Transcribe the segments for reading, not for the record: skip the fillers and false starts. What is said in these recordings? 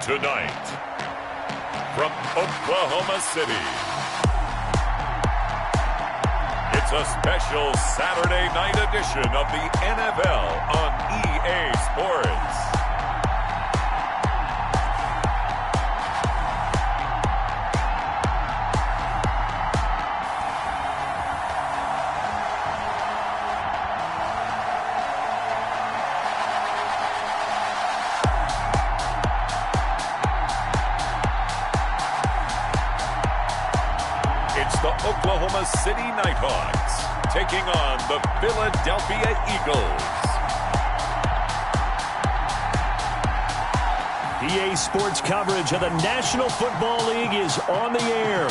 Tonight, from Oklahoma City, it's a special Saturday night edition of the NFL on EA Sports. It's the Oklahoma City Nighthawks taking on the Philadelphia Eagles. EA Sports coverage of the National Football League is on the air.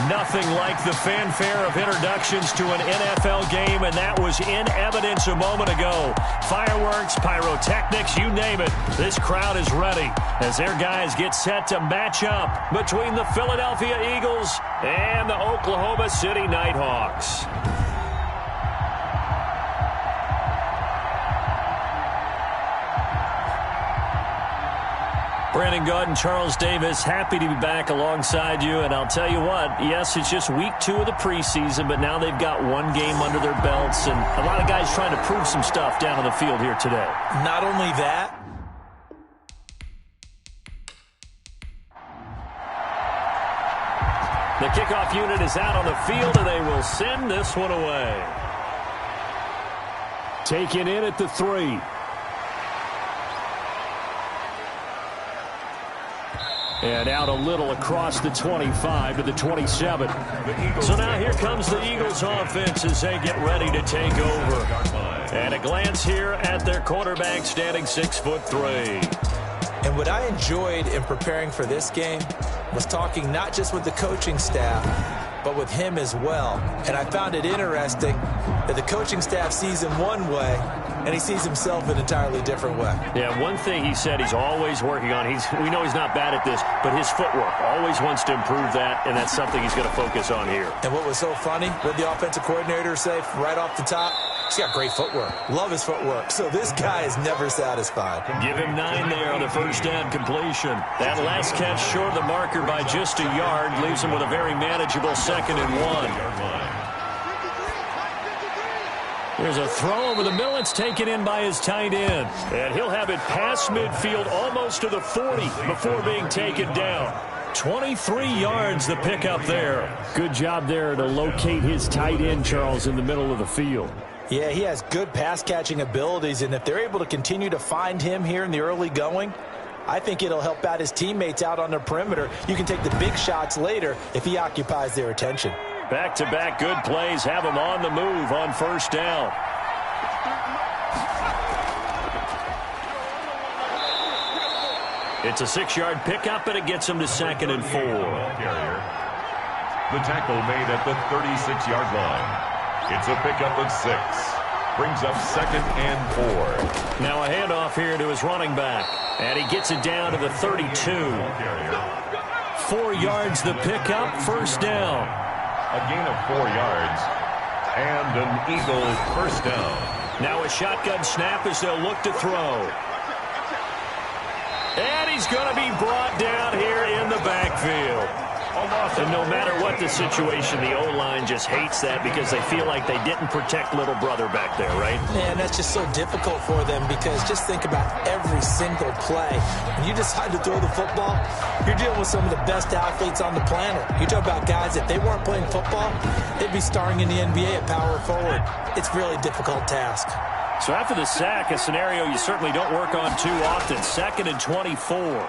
Nothing like the fanfare of introductions to an NFL game, and that was in evidence a moment ago. Fireworks, pyrotechnics, you name it. This crowd is ready as their guys get set to match up between the Philadelphia Eagles and the Oklahoma City Nighthawks. Brandon Gaud and Charles Davis, happy to be back alongside you. And I'll tell you what, yes, it's just week 2 of the preseason, but now they've got one game under their belts. And a lot of guys trying to prove some stuff down on the field here today. Not only that, the kickoff unit is out on the field, and they will send this one away. Taken in at the 3. And out a little across the 25 to the 27. So now here comes the Eagles offense as they get ready to take over. And a glance here at their quarterback standing 6'3". and what I enjoyed in preparing for this game was talking not just with the coaching staff, but with him as well. And I found it interesting that the coaching staff sees him one way, and he sees himself an entirely different way. Yeah, one thing he said he's always working on, we know he's not bad at this, but his footwork, always wants to improve that, and that's something he's going to focus on here. And what was so funny, what the offensive coordinator say right off the top? He's got great footwork. Love his footwork. So this guy is never satisfied. Give him 9 there on the first down completion. That last catch short of the marker by just a yard leaves him with a very manageable 2nd and 1. There's a throw over the middle. It's taken in by his tight end. And he'll have it past midfield almost to the 40 before being taken down. 23 yards the pickup there. Good job there to locate his tight end, Charles, in the middle of the field. Yeah, he has good pass-catching abilities, and if they're able to continue to find him here in the early going, I think it'll help out his teammates out on the perimeter. You can take the big shots later if he occupies their attention. Back-to-back good plays have him on the move on first down. It's a 6-yard pickup, and it gets him to 2nd and 4. The tackle made at the 36-yard line. It's a pickup of 6. Brings up 2nd and 4. Now a handoff here to his running back. And he gets it down to the 32. 4 yards the pickup, first down. A gain of 4 yards. And an Eagle first down. Now a shotgun snap as they'll look to throw. And he's going to be brought down here in the backfield. And no matter what the situation, the O-line just hates that because they feel like they didn't protect little brother back there, right? Man, that's just so difficult for them because just think about every single play. When you decide to throw the football, you're dealing with some of the best athletes on the planet. You talk about guys, if they weren't playing football, they'd be starring in the NBA at power forward. It's a really difficult task. So after the sack, a scenario you certainly don't work on too often. 2nd and 24.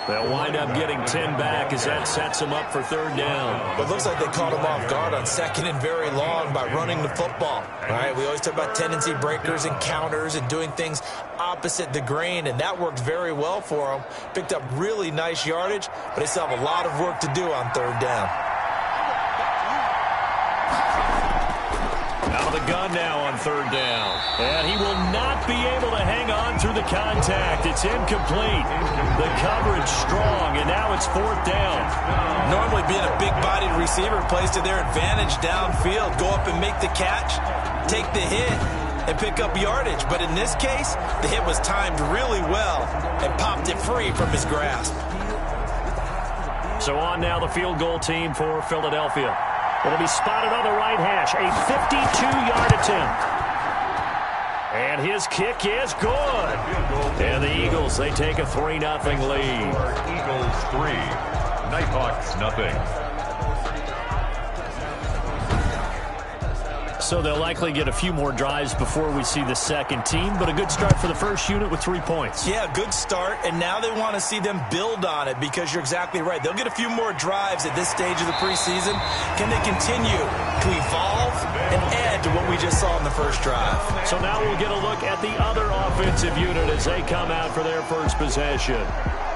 They'll wind up getting 10 back as that sets them up for 3rd down. Well, it looks like they caught him off guard on 2nd and very long by running the football. All right, we always talk about tendency breakers and counters and doing things opposite the grain, and that worked very well for them. Picked up really nice yardage, but they still have a lot of work to do on 3rd down. Out of the gun now on 3rd down. And he will not be able to hang on through the contact. It's incomplete. The coverage strong, and now it's 4th down. Normally being a big-bodied receiver plays to their advantage downfield. Go up and make the catch, take the hit, and pick up yardage. But in this case, the hit was timed really well and popped it free from his grasp. So on now the field goal team for Philadelphia. It'll be spotted on the right hash. A 52-yard attempt. And his kick is good. And the Eagles, they take a 3-0 lead. Eagles 3, Nighthawks 0. So they'll likely get a few more drives before we see the second team, but a good start for the first unit with 3 points. Yeah, good start, and now they want to see them build on it because you're exactly right. They'll get a few more drives at this stage of the preseason. Can they continue to evolve and add to what we just saw in the first drive? So now we'll get a look at the other offensive unit as they come out for their first possession.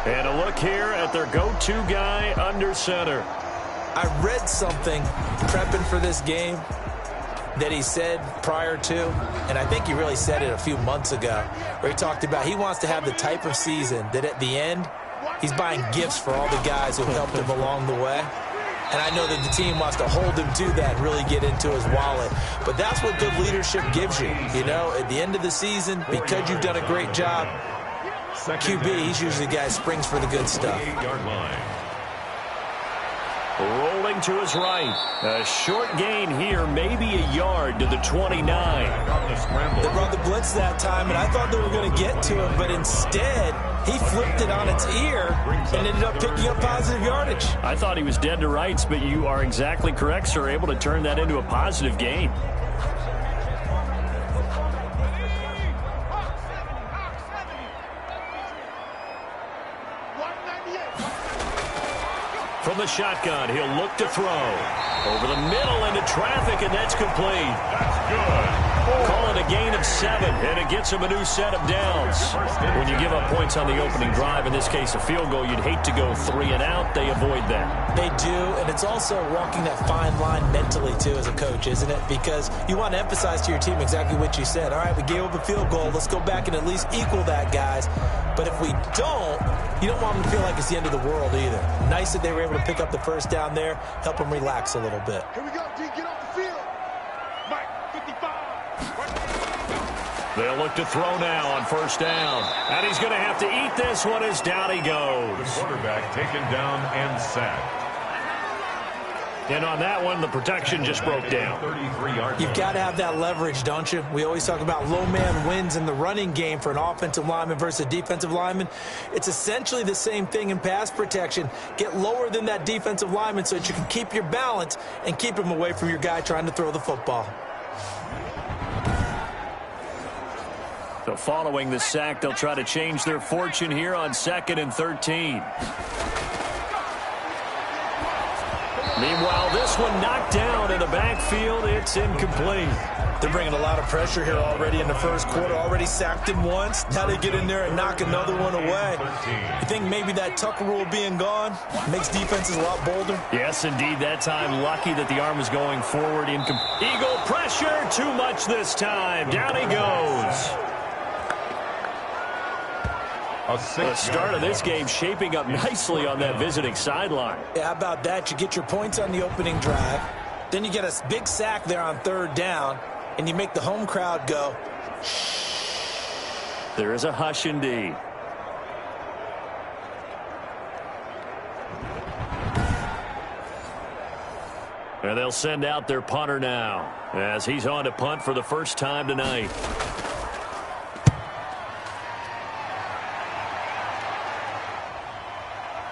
And a look here at their go-to guy under center. I read something prepping for this game that he said prior to, and I think he really said it a few months ago, where he talked about he wants to have the type of season that at the end, he's buying gifts for all the guys who helped him along the way. And I know that the team wants to hold him to that and really get into his wallet. But that's what good leadership gives you. You know, at the end of the season, because you've done a great job, QB, he's usually the guy who springs for the good stuff. Rolling to his right. A short gain here, maybe a yard to the 29. They brought the blitz that time, and I thought they were going to get to him, but instead, he flipped it on its ear and ended up picking up positive yardage. I thought he was dead to rights, but you are exactly correct, sir. Able to turn that into a positive gain. From the shotgun, he'll look to throw. Over the middle into traffic, and that's complete. That's good. Call it a gain of 7, and it gets him a new set of downs. When you give up points on the opening drive, in this case a field goal, you'd hate to go 3 and out. They avoid that. They do, and it's also walking that fine line mentally, too, as a coach, isn't it? Because you want to emphasize to your team exactly what you said. All right, we gave up a field goal. Let's go back and at least equal that, guys. But if we don't, you don't want them to feel like it's the end of the world either. Nice that they were able to pick up the first down there, help them relax a little bit. Here we go, D, get off the field. Mike, 55. They'll look to throw now on first down. And he's going to have to eat this one as down he goes. The quarterback taken down and sacked. And on that one, the protection just broke down. 33-yard You've got to have that leverage, don't you? We always talk about low man wins in the running game for an offensive lineman versus a defensive lineman. It's essentially the same thing in pass protection. Get lower than that defensive lineman so that you can keep your balance and keep him away from your guy trying to throw the football. So following the sack, they'll try to change their fortune here on 2nd and 13. Meanwhile, this one knocked down in the backfield. It's incomplete. They're bringing a lot of pressure here already in the first quarter. Already sacked him once. Now they get in there and knock another one away. You think maybe that Tucker rule being gone makes defenses a lot bolder? Yes, indeed. That time, lucky that the arm was going forward. Eagle pressure. Too much this time. Down he goes. The start of this game shaping up nicely on that visiting sideline. Yeah, how about that? You get your points on the opening drive. Then you get a big sack there on 3rd down, and you make the home crowd go, shh. There is a hush indeed. And they'll send out their punter now as he's on to punt for the first time tonight.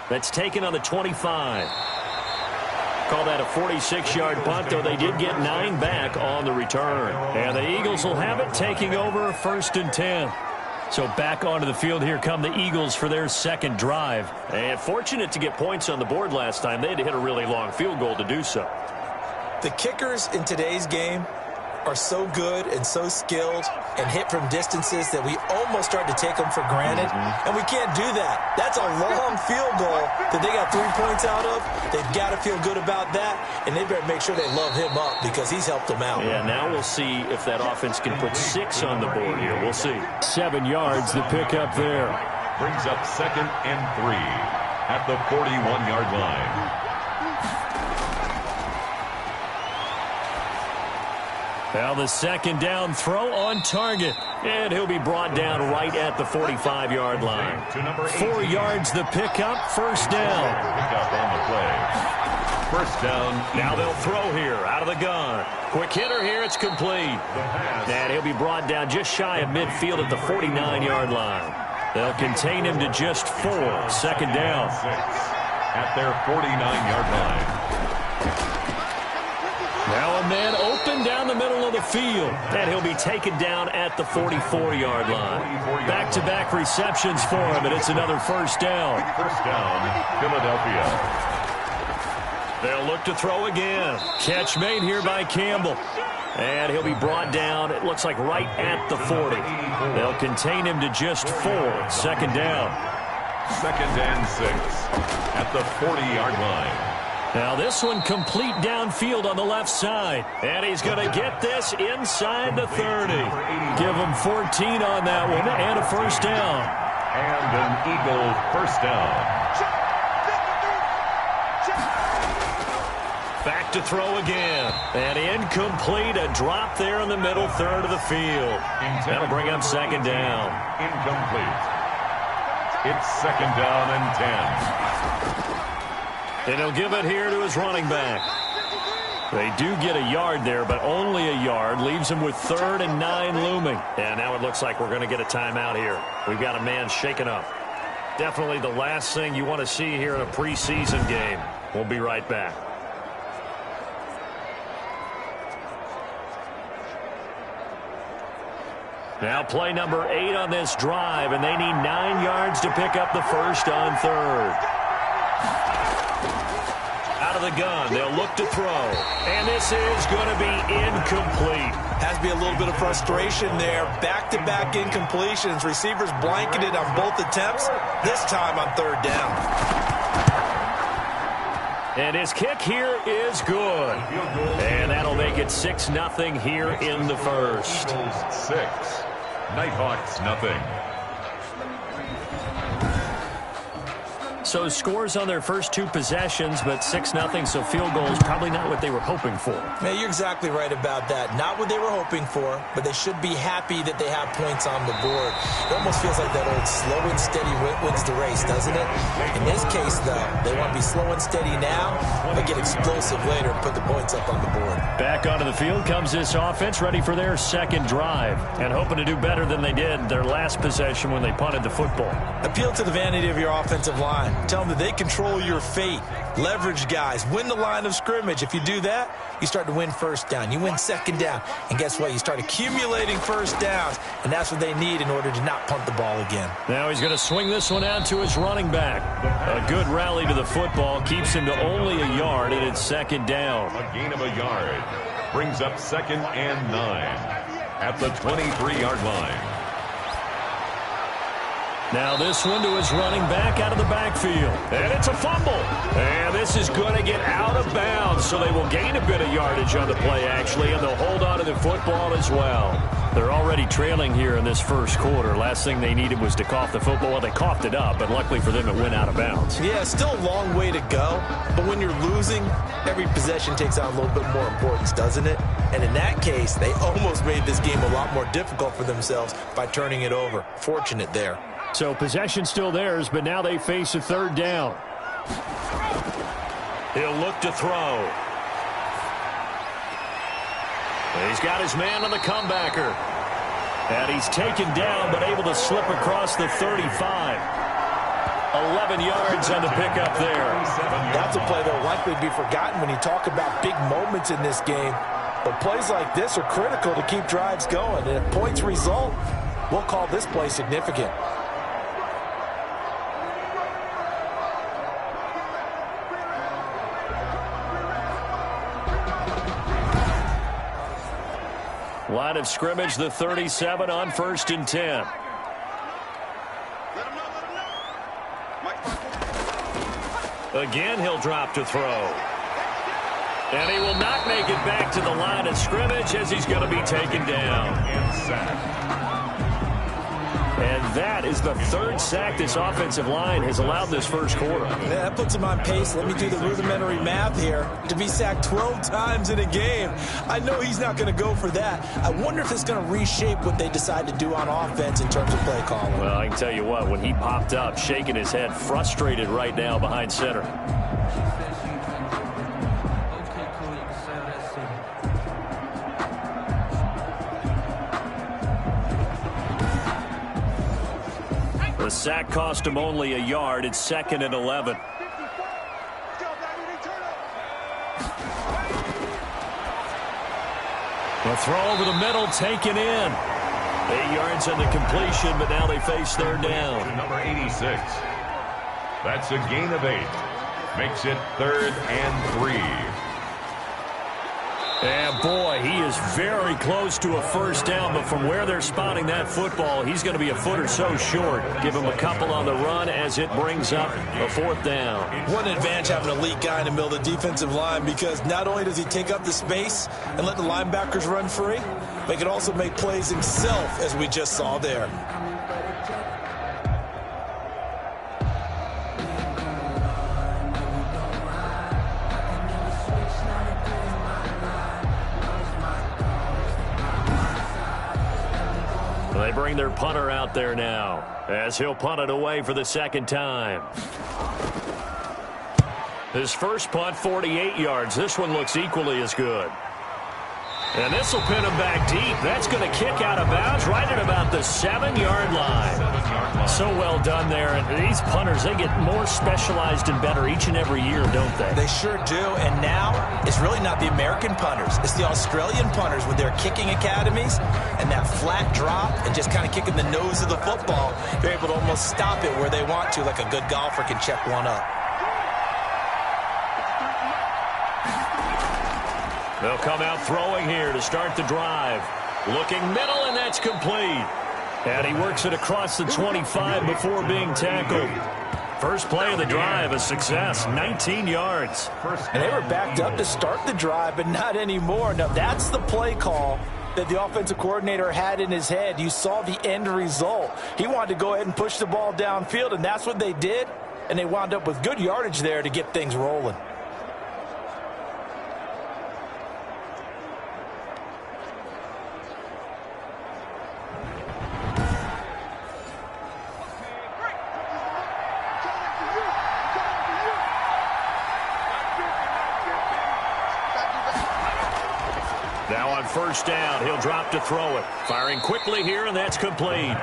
That's taken on the 25. Call that a 46-yard punt, though they did get 9 back on the return. And the Eagles will have it, taking over 1st and 10. So back onto the field, here come the Eagles for their second drive. And fortunate to get points on the board last time. They had to hit a really long field goal to do so. The kickers in today's game are so good and so skilled and hit from distances that we almost start to take them for granted. And we can't do that. That's a long field goal that they got 3 points out of. They've got to feel good about that, and they better make sure they love him up because he's helped them out. Yeah, now we'll see if that offense can put 6 on the board here. We'll see. 7 yards, the pickup there. Brings up 2nd and 3 at the 41-yard line. Now the second down throw on target. And he'll be brought down right at the 45-yard line. 4 yards the pickup, first down. Pickup on the play. First down. Now they'll throw here out of the gun. Quick hitter here, it's complete. And he'll be brought down just shy of midfield at the 49-yard line. They'll contain him to just 4, second down. At their 49-yard line. Now a man open down the middle of the field. And he'll be taken down at the 44-yard line. Back-to-back receptions for him, and it's another first down. First down, Philadelphia. They'll look to throw again. Catch made here by Campbell. And he'll be brought down, it looks like right at the 40. They'll contain him to just 4, second down. Second and 6 at the 40-yard line. Now this one complete downfield on the left side. And he's going to get this inside the 30. Give him 14 on that one and a first down. And an Eagle first down. Back to throw again. And incomplete, a drop there in the middle third of the field. That'll bring up second down. Incomplete. It's second down and 10. And he'll give it here to his running back. They do get a yard there, but only a yard. Leaves him with 3rd and 9 looming. And now it looks like we're going to get a timeout here. We've got a man shaken up. Definitely the last thing you want to see here in a preseason game. We'll be right back. Now play number 8 on this drive, and they need 9 yards to pick up the first on 3rd. Out of the gun, they'll look to throw. And this is going to be incomplete. Has to be a little bit of frustration there. Back-to-back incompletions. Receivers blanketed on both attempts, this time on 3rd down. And his kick here is good. And that'll make it 6-0 here in the first. Eagles 6, Nighthawks nothing. So scores on their first 2 possessions, but 6-0, so field goals probably not what they were hoping for. Man, you're exactly right about that. Not what they were hoping for, but they should be happy that they have points on the board. It almost feels like that old slow and steady wins the race, doesn't it? In this case, though, they want to be slow and steady now, but get explosive later and put the points up on the board. Back onto the field comes this offense, ready for their second drive, and hoping to do better than they did their last possession when they punted the football. Appeal to the vanity of your offensive line. Tell them that they control your fate. Leverage guys. Win the line of scrimmage. If you do that, you start to win first down. You win second down. And guess what? You start accumulating first downs. And that's what they need in order to not punt the ball again. Now he's going to swing this one out to his running back. A good rally to the football. Keeps him to only a yard, and it's second down. A gain of a yard. Brings up second and 9 at the 23-yard line. Now this one to his running back out of the backfield. And it's a fumble. And this is going to get out of bounds, so they will gain a bit of yardage on the play, actually, and they'll hold on to the football as well. They're already trailing here in this first quarter. Last thing they needed was to cough the football. Well, they coughed it up, but luckily for them, it went out of bounds. Yeah, still a long way to go. But when you're losing, every possession takes on a little bit more importance, doesn't it? And in that case, they almost made this game a lot more difficult for themselves by turning it over. Fortunate there. So possession still theirs, but now they face a third down. He'll look to throw. He's got his man on the comebacker. And he's taken down, but able to slip across the 35. 11 yards on the pickup there. That's a play that will likely be forgotten when you talk about big moments in this game. But plays like this are critical to keep drives going. And if points result, we'll call this play significant. Line of scrimmage, the 37 on 1st and 10. Again, he'll drop to throw. And he will not make it back to the line of scrimmage as he's going to be taken down. And that is the third sack this offensive line has allowed this first quarter. Yeah, that puts him on pace. Let me do the rudimentary math here. To be sacked 12 times in a game, I know he's not going to go for that. I wonder if it's going to reshape what they decide to do on offense in terms of play calling. Well, I can tell you what, when he popped up, shaking his head, frustrated right now behind center. The sack cost him only a yard. It's 2nd and 11. The throw over the middle taken in. 8 yards on the completion, but now they face third down. Number 86. That's a gain of 8. Makes it 3rd and 3. And boy, he is very close to a first down, but from where they're spotting that football, he's going to be a foot or so short. Give him a couple on the run as it brings up a 4th down. What an advantage having an elite guy in the middle of the defensive line, because not only does he take up the space and let the linebackers run free, but he can also make plays himself, as we just saw there. They bring their punter out there now as he'll punt it away for the 2nd time. His first punt, 48 yards. This one looks equally as good. And this will pin him back deep. That's going to kick out of bounds right at about the 7-yard line. So well done there. And these punters, they get more specialized and better each and every year, don't they? They sure do. And now it's really not the American punters. It's the Australian punters with their kicking academies and that flat drop and just kind of kicking the nose of the football. They're able to almost stop it where they want to, like a good golfer can check one up. They'll come out throwing here to start the drive. Looking middle, and that's complete. And he works it across the 25 before being tackled. First play of the drive, a success, 19 yards. And they were backed up to start the drive, but not anymore. Now, that's the play call that the offensive coordinator had in his head. You saw the end result. He wanted to go ahead and push the ball downfield, and that's what they did. And they wound up with good yardage there to get things rolling. Now on first down, he'll drop to throw it. Firing quickly here, and that's complete.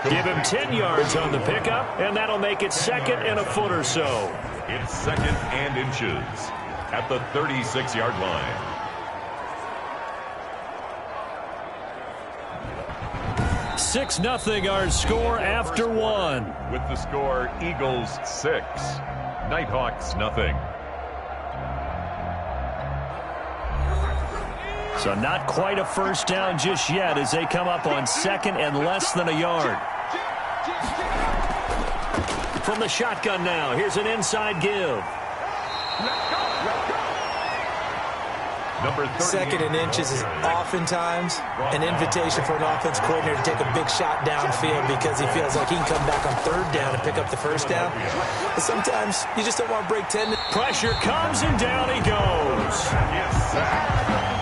Give him 10 yards on the pickup, and that'll make it 2nd and a foot or so. It's 2nd and inches at the 36-yard line. Six nothing our score after one. With the score, Eagles 6, Nighthawks nothing. So not quite a first down just yet as they come up on 2nd and less than a yard. From the shotgun now, here's an inside give. Number 2nd and inches is oftentimes an invitation for an offense coordinator to take a big shot downfield because he feels like he can come back on 3rd down and pick up the first down. But sometimes you just don't want to break 10. Pressure comes and down he goes.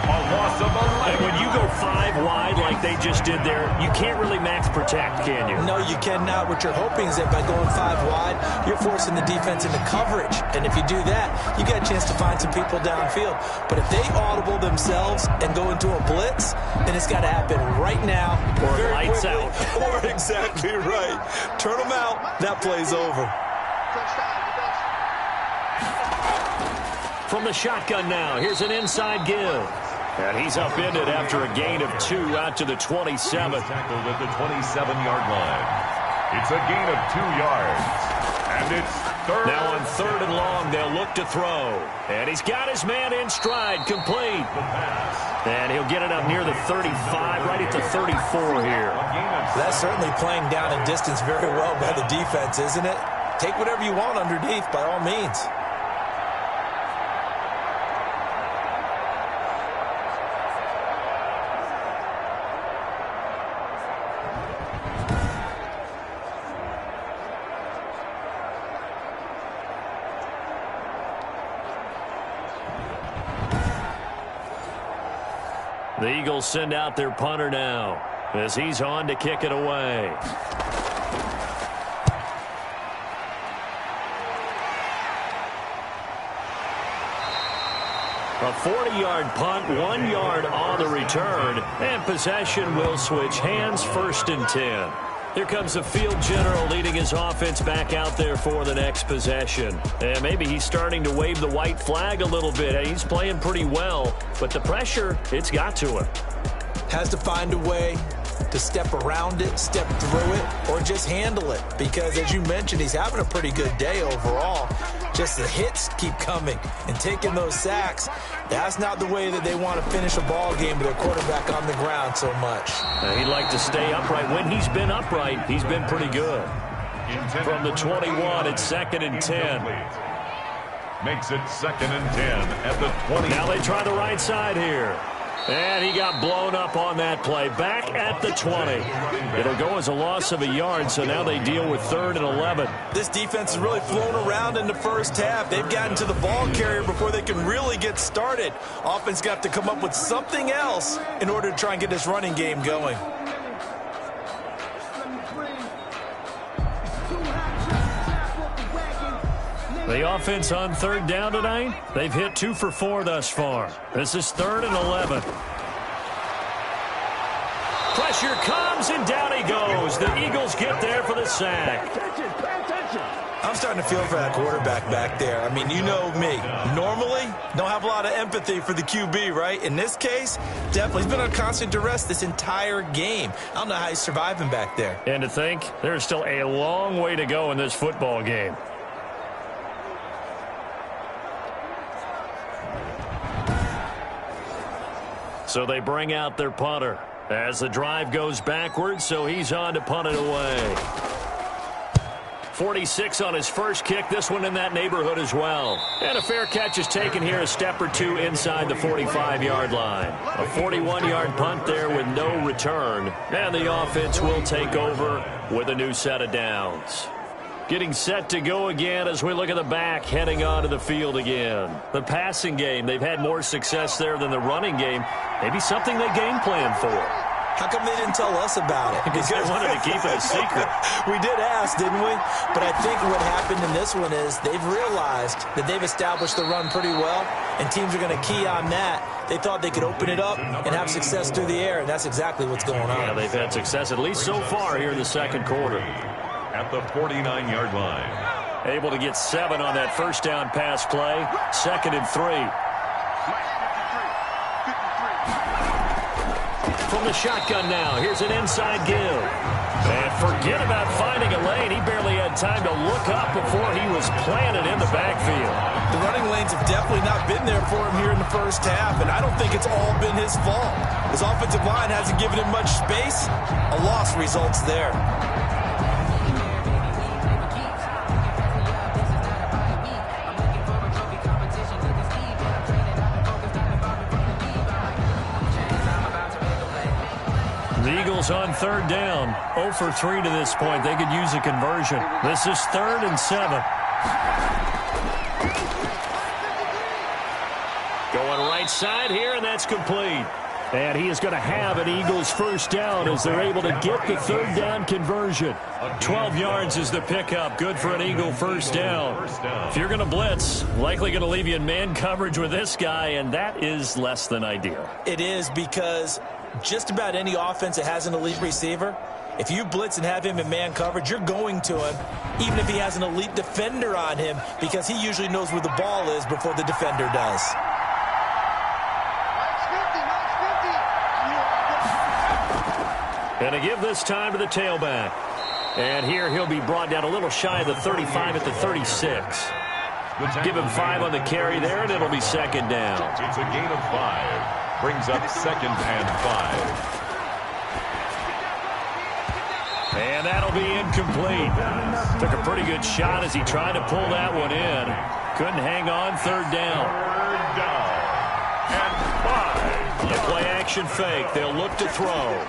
A loss of 11. And when you go 5 wide like they just did there, you can't really max protect, can you? No, you cannot. What you're hoping is that by going 5 wide, you're forcing the defense into coverage. And if you do that, you got a chance to find some people downfield. But if they audible themselves and go into a blitz, then it's got to happen right now. Or very lights quickly. out. Or exactly right. Turn them out. That play's over. From the shotgun now, here's an inside give. And he's upended after a gain of 2 out to the 27. Tackled at the 27-yard line. It's a gain of 2 yards. And it's 3rd. Now on 3rd and long, they'll look to throw. And he's got his man in stride, complete. The pass. And he'll get it up near the 35, right at the 34 here. That's certainly playing down and distance very well by the defense, isn't it? Take whatever you want underneath, by all means. The Eagles send out their punter now as he's on to kick it away. A 40-yard punt, 1 yard on the return, and possession will switch hands, 1st and 10. Here comes the field general leading his offense back out there for the next possession. And maybe he's starting to wave the white flag a little bit. He's playing pretty well, but the pressure, it's got to him. Has to find a way to step around it, step through it, or just handle it. Because, as you mentioned, he's having a pretty good day overall. Just the hits keep coming and taking those sacks. That's not the way that they want to finish a ball game with their quarterback on the ground so much. He'd like to stay upright. When he's been upright, he's been pretty good. From the 21, it's 2nd and 10. Makes it 2nd and 10 at the 20. Now they try the right side here. And he got blown up on that play. Back at the 20. It'll go as a loss of a yard, so now they deal with 3rd and 11. This defense has really flown around in the first half. They've gotten to the ball carrier before they can really get started. Offense got to come up with something else in order to try and get this running game going. The offense on 3rd down tonight, they've hit 2 for 4 thus far. This is 3rd and 11. Pressure comes, and down he goes. The Eagles get there for the sack. I'm starting to feel for that quarterback back there. I mean, you know me. Normally, don't have a lot of empathy for the QB, right? In this case, definitely. He's been on constant duress this entire game. I don't know how he's surviving back there. And to think, there's still a long way to go in this football game. So they bring out their punter as the drive goes backwards, so he's on to punt it away. 46 on his first kick, this one in that neighborhood as well. And a fair catch is taken here, a step or two inside the 45-yard line. A 41-yard punt there with no return. And the offense will take over with a new set of downs. Getting set to go again as we look at the back heading onto the field again. The passing game, they've had more success there than the running game. Maybe something they game plan for. How come they didn't tell us about it? Because they wanted to keep it a secret. We did ask, didn't we? But I think what happened in this one is they've realized that they've established the run pretty well, and teams are going to key on that. They thought they could open it up and have success through the air, and that's exactly what's going on. Yeah, they've had success, at least so far here in the second quarter. At the 49-yard line. Able to get 7 on that first down pass play. 2nd and 3. From the shotgun now, here's an inside give. And forget about finding a lane. He barely had time to look up before he was planted in the backfield. The running lanes have definitely not been there for him here in the first half, and I don't think it's all been his fault. His offensive line hasn't given him much space. A loss results there. The Eagles on 3rd down. 0 for 3 to this point. They could use a conversion. This is 3rd and 7. Going right side here, and that's complete. And he is going to have an Eagles first down as they're able to get the 3rd down conversion. 12 yards is the pickup. Good for an Eagle first down. If you're going to blitz, likely going to leave you in man coverage with this guy, and that is less than ideal. It is, because just about any offense that has an elite receiver, if you blitz and have him in man coverage, you're going to him, even if he has an elite defender on him, because he usually knows where the ball is before the defender does. And to give this time to the tailback. And here he'll be brought down a little shy of the 35 at the 36. Give him 5 on the carry there, and it'll be 2nd down. It's a gain of 5. Brings up 2nd and 5. And that'll be incomplete. Took a pretty good shot as he tried to pull that one in. Couldn't hang on. 3rd down. 3rd down. And 5. A play action fake. They'll look to throw.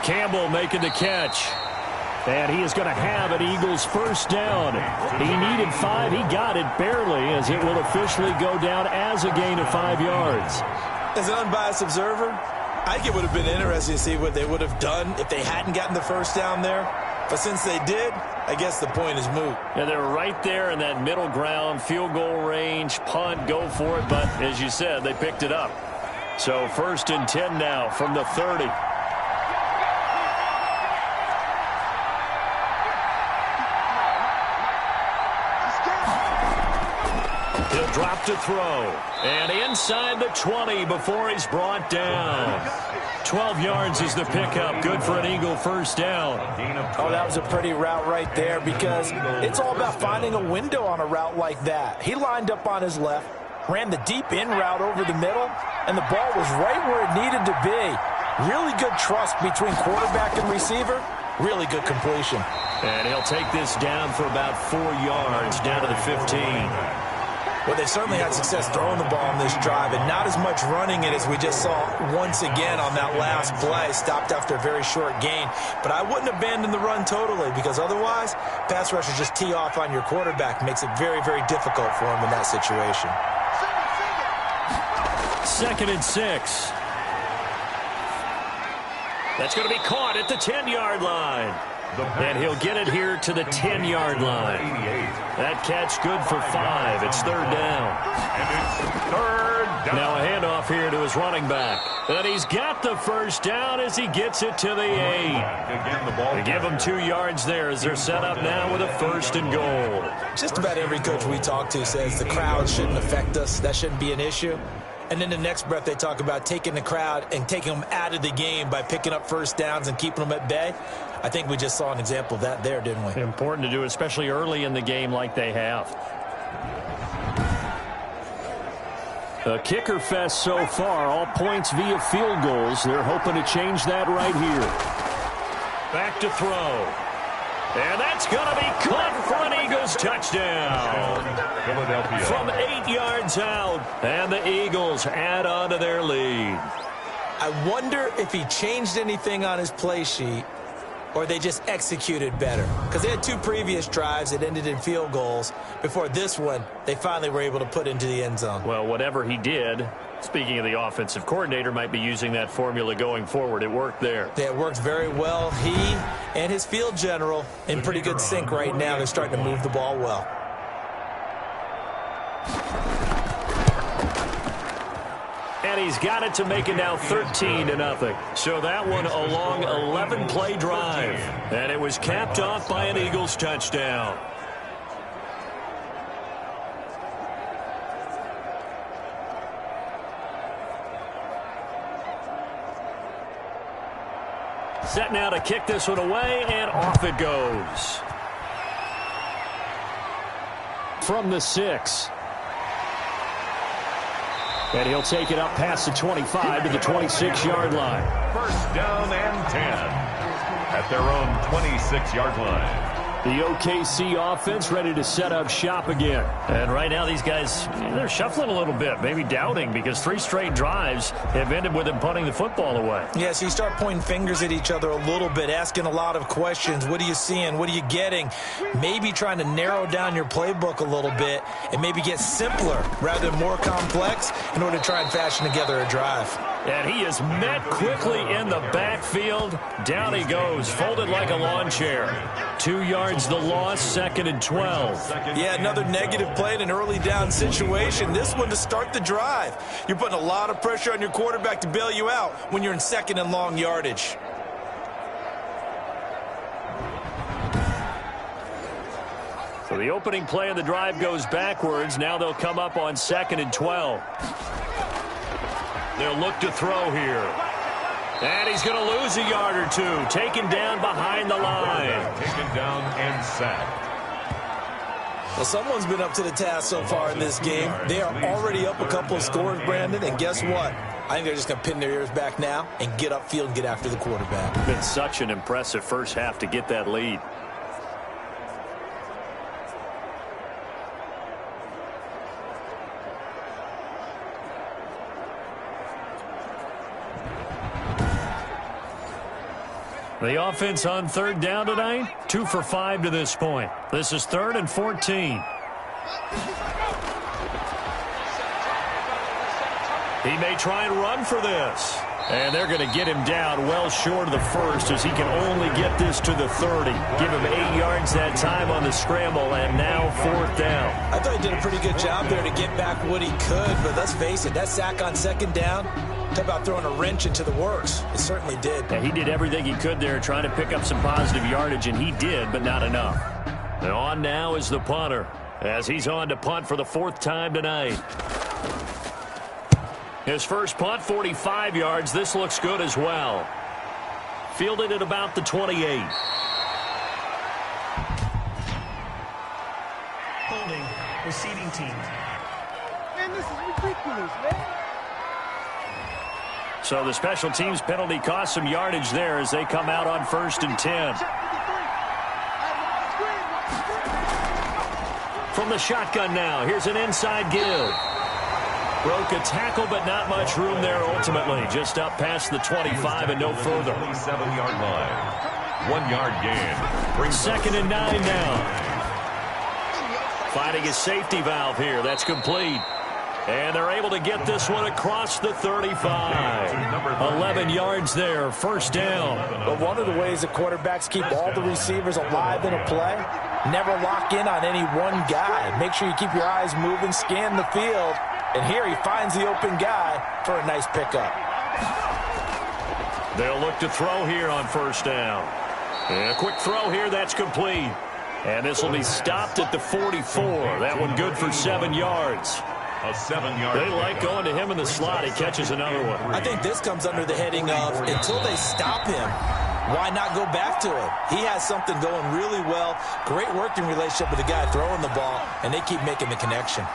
Campbell making the catch. And he is going to have an Eagles first down. He needed 5. He got it barely, as it will officially go down as a gain of 5 yards. As an unbiased observer, I think it would have been interesting to see what they would have done if they hadn't gotten the first down there. But since they did, I guess the point is moot. Yeah, they were right there in that middle ground, field goal range, punt, go for it. But as you said, they picked it up. So 1st and 10 now from the 30. He'll drop to throw. And inside the 20 before he's brought down. 12 yards is the pickup. Good for an Eagle first down. Oh, that was a pretty route right there because it's all about finding a window on a route like that. He lined up on his left, ran the deep in route over the middle, and the ball was right where it needed to be. Really good trust between quarterback and receiver. Really good completion. And he'll take this down for about 4 yards down to the 15. Well, they certainly had success throwing the ball on this drive and not as much running it as we just saw once again on that last play. Stopped after a very short gain. But I wouldn't abandon the run totally because otherwise, pass rushers just tee off on your quarterback. Makes it very, very difficult for him in that situation. 2nd and 6. That's going to be caught at the 10-yard line. And he'll get it here to the 10-yard line. That catch good for 5. It's 3rd down. And it's 3rd down. Now a handoff here to his running back. And he's got the first down as he gets it to the 8. They give him 2 yards there as they're set up now with a 1st and goal. Just about every coach we talk to says the crowd shouldn't affect us. That shouldn't be an issue. And then the next breath they talk about taking the crowd and taking them out of the game by picking up first downs and keeping them at bay. I think we just saw an example of that there, didn't we? Important to do, especially early in the game like they have. A kicker fest so far, all points via field goals. They're hoping to change that right here. Back to throw. And that's going to be caught for an Eagles touchdown. Philadelphia. From 8 yards out. And the Eagles add on to their lead. I wonder if he changed anything on his play sheet or they just executed better. Because they had 2 previous drives that ended in field goals. Before this one, they finally were able to put into the end zone. Well, whatever he did, speaking of the offensive coordinator, might be using that formula going forward. It worked there. Yeah, it worked very well. He and his field general in pretty good sync right now. They're starting to move the ball well. And he's got it to make it now 13-0. So that one a long 11-play drive. And it was capped off by an Eagles touchdown. Set now to kick this one away, and off it goes. From the 6. And he'll take it up past the 25 to the 26-yard line. 1st down and 10 at their own 26-yard line. The OKC offense ready to set up shop again. And right now these guys, they're shuffling a little bit, maybe doubting, because 3 straight drives have ended with them punting the football away. Yeah, so you start pointing fingers at each other a little bit, asking a lot of questions. What are you seeing? What are you getting? Maybe trying to narrow down your playbook a little bit and maybe get simpler rather than more complex in order to try and fashion together a drive. And he is met quickly in the backfield. Down he goes, folded like a lawn chair. 2 yards the loss, 2nd and 12. Yeah, another negative play in an early down situation. This one to start the drive. You're putting a lot of pressure on your quarterback to bail you out when you're in 2nd and long yardage. So the opening play of the drive goes backwards. Now they'll come up on 2nd and 12. They'll look to throw here. And he's going to lose a yard or 2. Taken down behind the line. Taken down and sacked. Well, someone's been up to the task so far in this game. They are already up a couple of scores, Brandon, and guess what? I think they're just going to pin their ears back now and get upfield and get after the quarterback. Been such an impressive first half to get that lead. The offense on 3rd down tonight, 2 for 5 to this point. This is 3rd and 14. He may try and run for this. And they're going to get him down well short of the first as he can only get this to the 30. Give him 8 yards that time on the scramble, and now 4th down. I thought he did a pretty good job there to get back what he could, but let's face it, that sack on 2nd down, talk about throwing a wrench into the works. It certainly did. Yeah, he did everything he could there trying to pick up some positive yardage, and he did, but not enough. And on now is the punter as he's on to punt for the 4th time tonight. His first punt, 45 yards. This looks good as well. Fielded at about the 28. Holding, receiving team. Man, this is ridiculous, man. So the special teams penalty cost some yardage there as they come out on 1st and 10. From the shotgun now, here's an inside give. Broke a tackle, but not much room there ultimately. Just up past the 25 and no further. 27-yard line. 1 yard gain. 2nd and 9 now. Finding his safety valve here. That's complete. And they're able to get this one across the 35. 11 yards there. 1st down. But one of the ways that quarterbacks keep all the receivers alive in a play, never lock in on any one guy. Make sure you keep your eyes moving, scan the field. And here he finds the open guy for a nice pickup. They'll look to throw here on 1st down. And a quick throw here, that's complete. And this will be stopped at the 44. That one good for 7 yards. A 7-yard. They like going to him in the slot. He catches another one. I think this comes under the heading of until they stop him, why not go back to him? He has something going really well. Great working relationship with the guy throwing the ball, and they keep making the connection.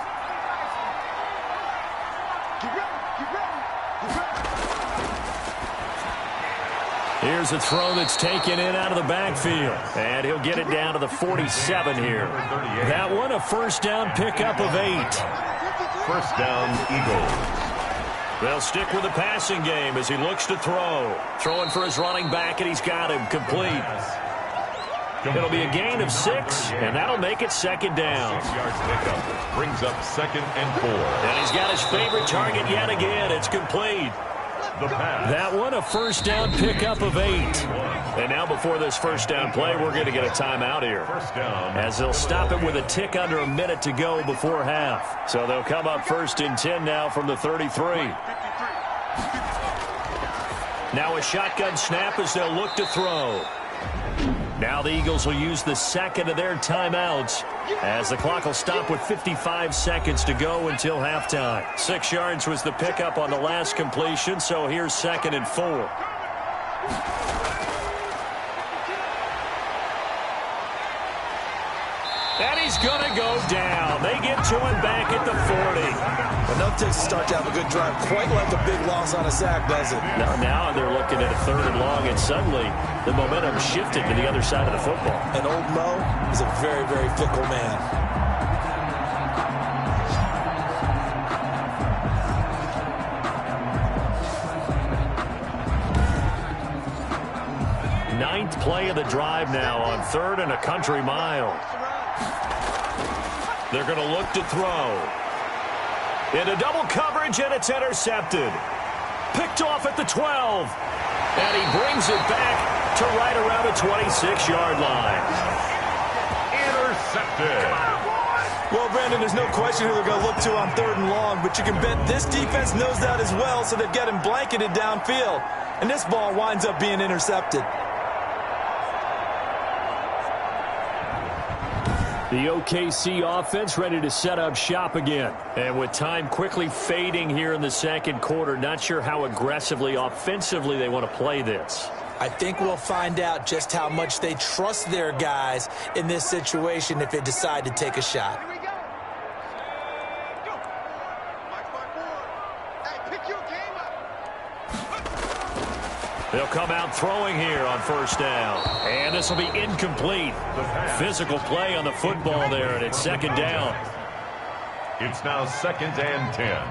Here's a throw that's taken in out of the backfield. And he'll get it down to the 47 here. That one a 1st down pickup of 8. 1st down, Eagles. They'll stick with the passing game as he looks to throw. Throwing for his running back, and he's got him complete. It'll be a gain of 6, and that'll make it 2nd down. 6 yards pickup. Brings up 2nd and 4. And he's got his favorite target yet again. It's complete. The pass. That one a 1st down pickup of 8. And now before this 1st down play, we're going to get a timeout here. 1st down. As they'll stop it with a tick under a minute to go before half. So they'll come up 1st and 10 now from the 33. Now a shotgun snap as they'll look to throw. Now the Eagles will use the 2nd of their timeouts as the clock will stop with 55 seconds to go until halftime. 6 yards was the pickup on the last completion, so here's 2nd and 4. And he's going to go down. They get to him back at the 40. Enough takes to start to have a good drive. Quite like a big loss on a sack, does it? Now they're looking at a 3rd and long, and suddenly the momentum shifted to the other side of the football. And old Mo is a very, very fickle man. Ninth play of the drive now on 3rd and a country mile. They're going to look to throw. Into double coverage, and it's intercepted. Picked off at the 12. And he brings it back to right around the 26-yard line. Intercepted. Well, Brandon, there's no question who they're going to look to on 3rd and long, but you can bet this defense knows that as well, so they've got him blanketed downfield. And this ball winds up being intercepted. The OKC offense ready to set up shop again. And with time quickly fading here in the 2nd quarter, not sure how aggressively, offensively they want to play this. I think we'll find out just how much they trust their guys in this situation if they decide to take a shot. Here we go. Go. March by 4. Hey, pick your game up. They'll come out throwing here on 1st down. And this will be incomplete. Physical play on the football there, and it's 2nd down. It's now 2nd and 10.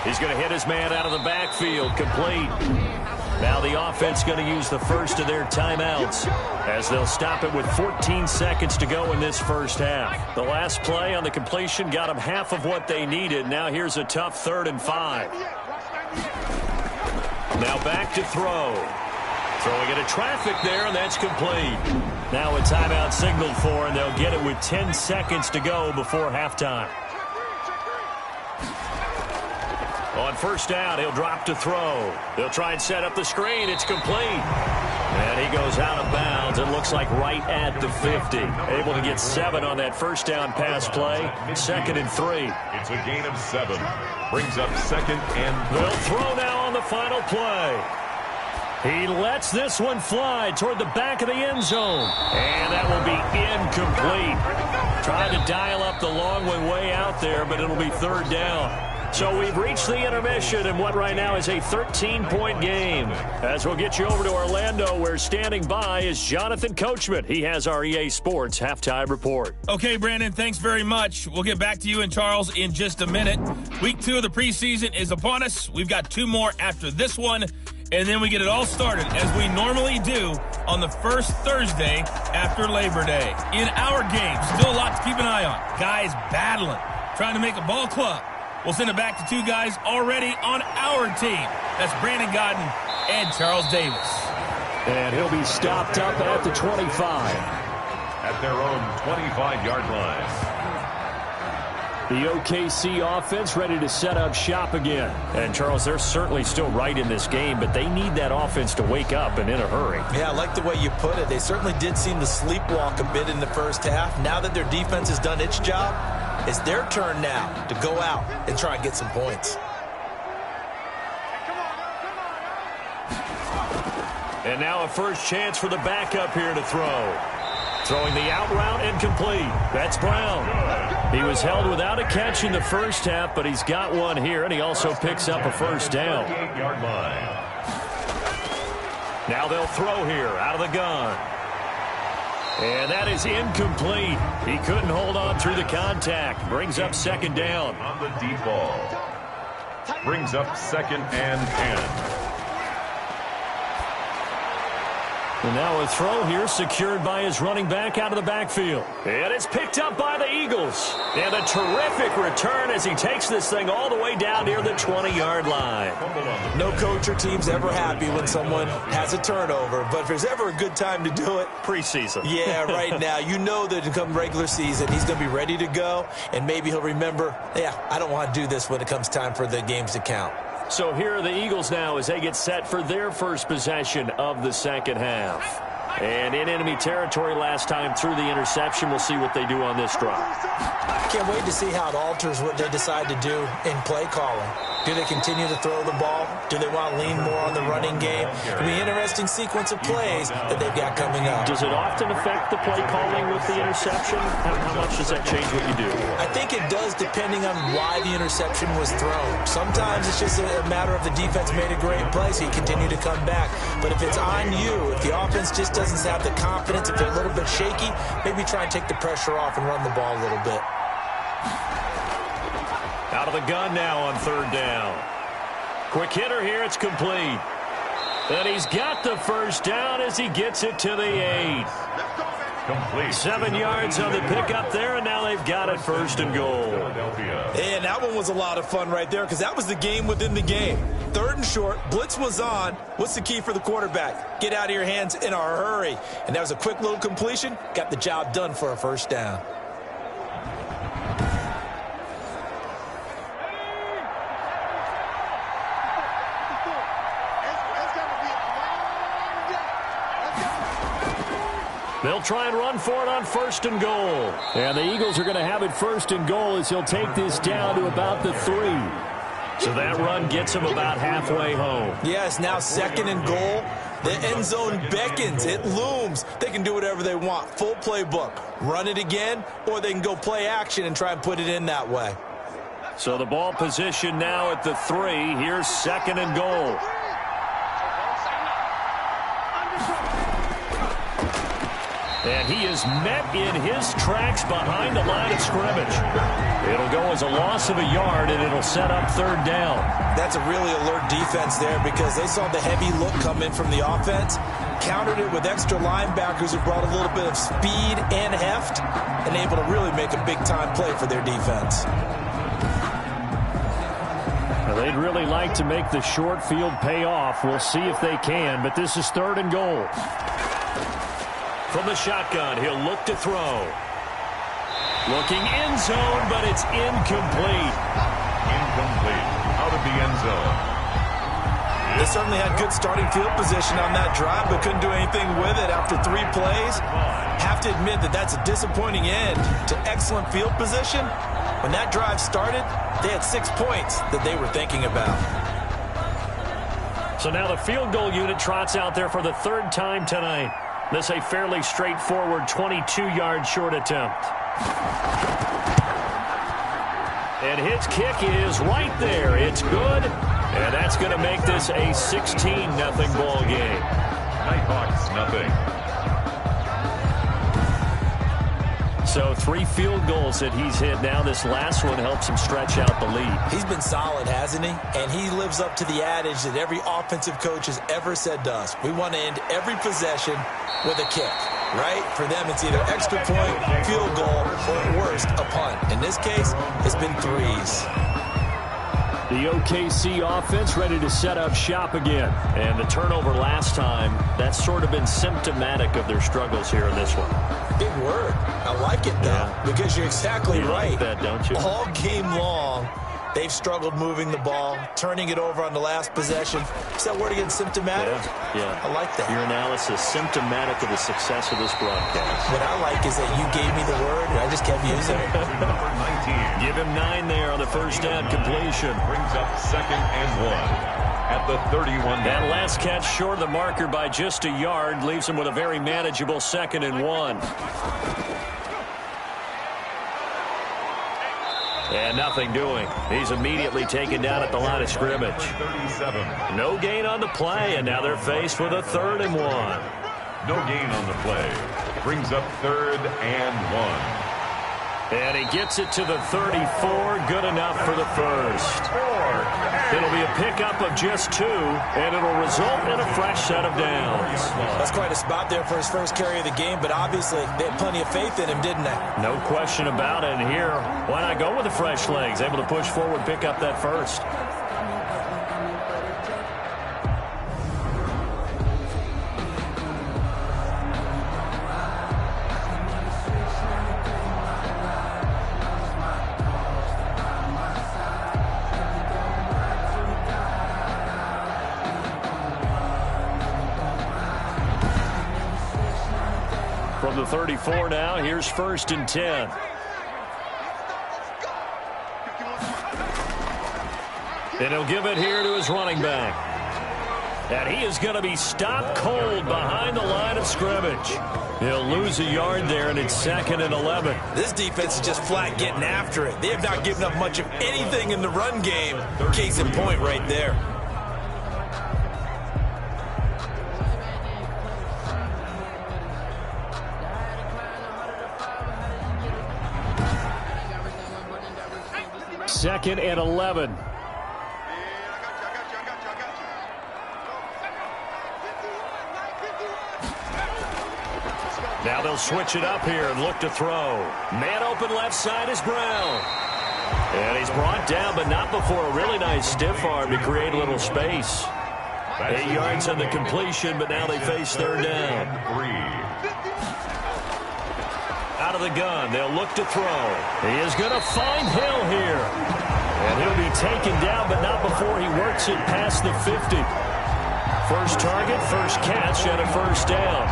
He's going to hit his man out of the backfield, complete. Now the offense going to use the first of their timeouts as they'll stop it with 14 seconds to go in this first half. The last play on the completion got them half of what they needed. Now here's a tough 3rd and 5. Now back to throw. Throwing into traffic there, and that's complete. Now a timeout signaled for, and they'll get it with 10 seconds to go before halftime. On first down, he'll drop to throw. They'll try and set up the screen. It's complete. And he goes out of bounds. It looks like right at the 50. Able to get 7 on that first down pass play. 2nd and 3. It's a gain of 7. Brings up 2nd and 3. They'll throw now on the final play. He lets this one fly toward the back of the end zone. And that will be incomplete. Trying to dial up the long one way out there, but it'll be 3rd down. So we've reached the intermission in what right now is a 13-point game. As we'll get you over to Orlando, where standing by is Jonathan Coachman. He has our EA Sports halftime report. Okay, Brandon, thanks very much. We'll get back to you and Charles in just a minute. Week 2 of the preseason is upon us. We've got 2 more after this one, and then we get it all started, as we normally do, on the first Thursday after Labor Day. In our game, still a lot to keep an eye on. Guys battling, trying to make a ball club. We'll send it back to 2 guys already on our team. That's Brandon Godden and Charles Davis. And he'll be stopped up at the 25. At their own 25-yard line. The OKC offense ready to set up shop again. And, Charles, they're certainly still right in this game, but they need that offense to wake up and in a hurry. Yeah, I like the way you put it. They certainly did seem to sleepwalk a bit in the first half. Now that their defense has done its job, it's their turn now to go out and try and get some points. And now a first chance for the backup here to throw. Throwing the out route incomplete. That's Brown. He was held without a catch in the first half, but he's got one here, and he also picks up a first down. Now they'll throw here out of the gun. And that is incomplete. He couldn't hold on through the contact. Brings up 2nd down. On the deep ball. Brings up 2nd and 10. And now a throw here secured by his running back out of the backfield. And it's picked up by the Eagles. And a terrific return as he takes this thing all the way down near the 20-yard line. No coach or team's ever happy when someone has a turnover, but if there's ever a good time to do it, preseason. Yeah, right now. You know that come regular season, he's going to be ready to go, and maybe he'll remember, yeah, I don't want to do this when it comes time for the games to count. So here are the Eagles now as they get set for their first possession of the second half. And in enemy territory last time through the interception. We'll see what they do on this drive. Can't wait to see how it alters what they decide to do in play calling. Do they continue to throw the ball? Do they want to lean more on the running game? It'll be an interesting sequence of plays that they've got coming up. Does it often affect the play calling with the interception? How much does that change what you do? I think it does, depending on why the interception was thrown. Sometimes it's just a matter of the defense made a great play, so you continue to come back. But if it's on you, if the offense just doesn't have the confidence, if they're a little bit shaky, maybe try and take the pressure off and run the ball a little bit. Out of the gun now on 3rd down. Quick hitter here, it's complete. And he's got the first down as he gets it to the 8. Complete. 7 yards on the pickup there, and now they've got it 1st and goal. And that one was a lot of fun right there because that was the game within the game. 3rd and short, blitz was on. What's the key for the quarterback? Get out of your hands in a hurry. And that was a quick little completion. Got the job done for a first down. They'll try and run for it on 1st and goal. And the Eagles are going to have it 1st and goal as he'll take this down to about the 3. So that run gets him about halfway home. Yes, now 2nd and goal. The end zone beckons. It looms. They can do whatever they want. Full playbook. Run it again, or they can go play action and try and put it in that way. So the ball position now at the 3. Here's 2nd and goal. And he is met in his tracks behind the line of scrimmage. It'll go as a loss of a yard, and it'll set up third down. That's a really alert defense there because they saw the heavy look come in from the offense, countered it with extra linebackers who brought a little bit of speed and heft, and able to really make a big-time play for their defense. Well, they'd really like to make the short field pay off. We'll see if they can, but this is third and goal. From the shotgun, he'll look to throw. Looking end zone, but it's incomplete. Incomplete. Out of the end zone. They certainly had good starting field position on that drive, but couldn't do anything with it after 3 plays. Have to admit that that's a disappointing end to excellent field position. When that drive started, they had 6 points that they were thinking about. So now the field goal unit trots out there for the third time tonight. This a fairly straightforward 22-yard short attempt. And his kick is right there. It's good. And that's going to make this a 16-0 ball game. Nighthawks, nothing. So 3 field goals that he's hit now. This last one helps him stretch out the lead. He's been solid, hasn't he? And he lives up to the adage that every offensive coach has ever said to us. We want to end every possession with a kick, right? For them, it's either extra point, field goal, or at worst, a punt. In this case, it's been 3s. The OKC offense ready to set up shop again. And the turnover last time, that's sort of been symptomatic of their struggles here in this one. Big word. I like it, though, because you're exactly right. Like that, don't you? All game long, they've struggled moving the ball, turning it over on the last possession. Is that word again, symptomatic? Yeah. I like that. Your analysis, symptomatic of the success of this broadcast. What I like is that you gave me the word, and I just kept using it. Number 19. Give him 9 there on the first down completion. Brings up 2nd and 1 at the 31. That last catch short of the marker by just a yard leaves him with a very manageable 2nd and 1. And nothing doing. He's immediately taken down at the line of scrimmage. 37. No gain on the play, and now they're faced with a 3rd and 1. No gain on the play. Brings up 3rd and 1. And he gets it to the 34. Good enough for the first. It'll be a pickup of just 2, and it'll result in a fresh set of downs. That's quite a spot there for his first carry of the game, but obviously they had plenty of faith in him, didn't they? No question about it. And here, why not go with the fresh legs? Able to push forward, pick up that first. From the 34 now, here's 1st and 10. And he'll give it here to his running back. And he is going to be stopped cold behind the line of scrimmage. He'll lose a yard there, and it's 2nd and 11. This defense is just flat getting after it. They have not given up much of anything in the run game. Case in point right there. Second and 11. Now they'll switch it up here and look to throw. Man open left side is Brown. And he's brought down, but not before a really nice stiff arm to create a little space. 8 yards on the completion, but now they face 3rd down. Out of the gun, they'll look to throw. He is going to find Hill here. And he'll be taken down, but not before he works it past the 50. First target, first catch, and a first down.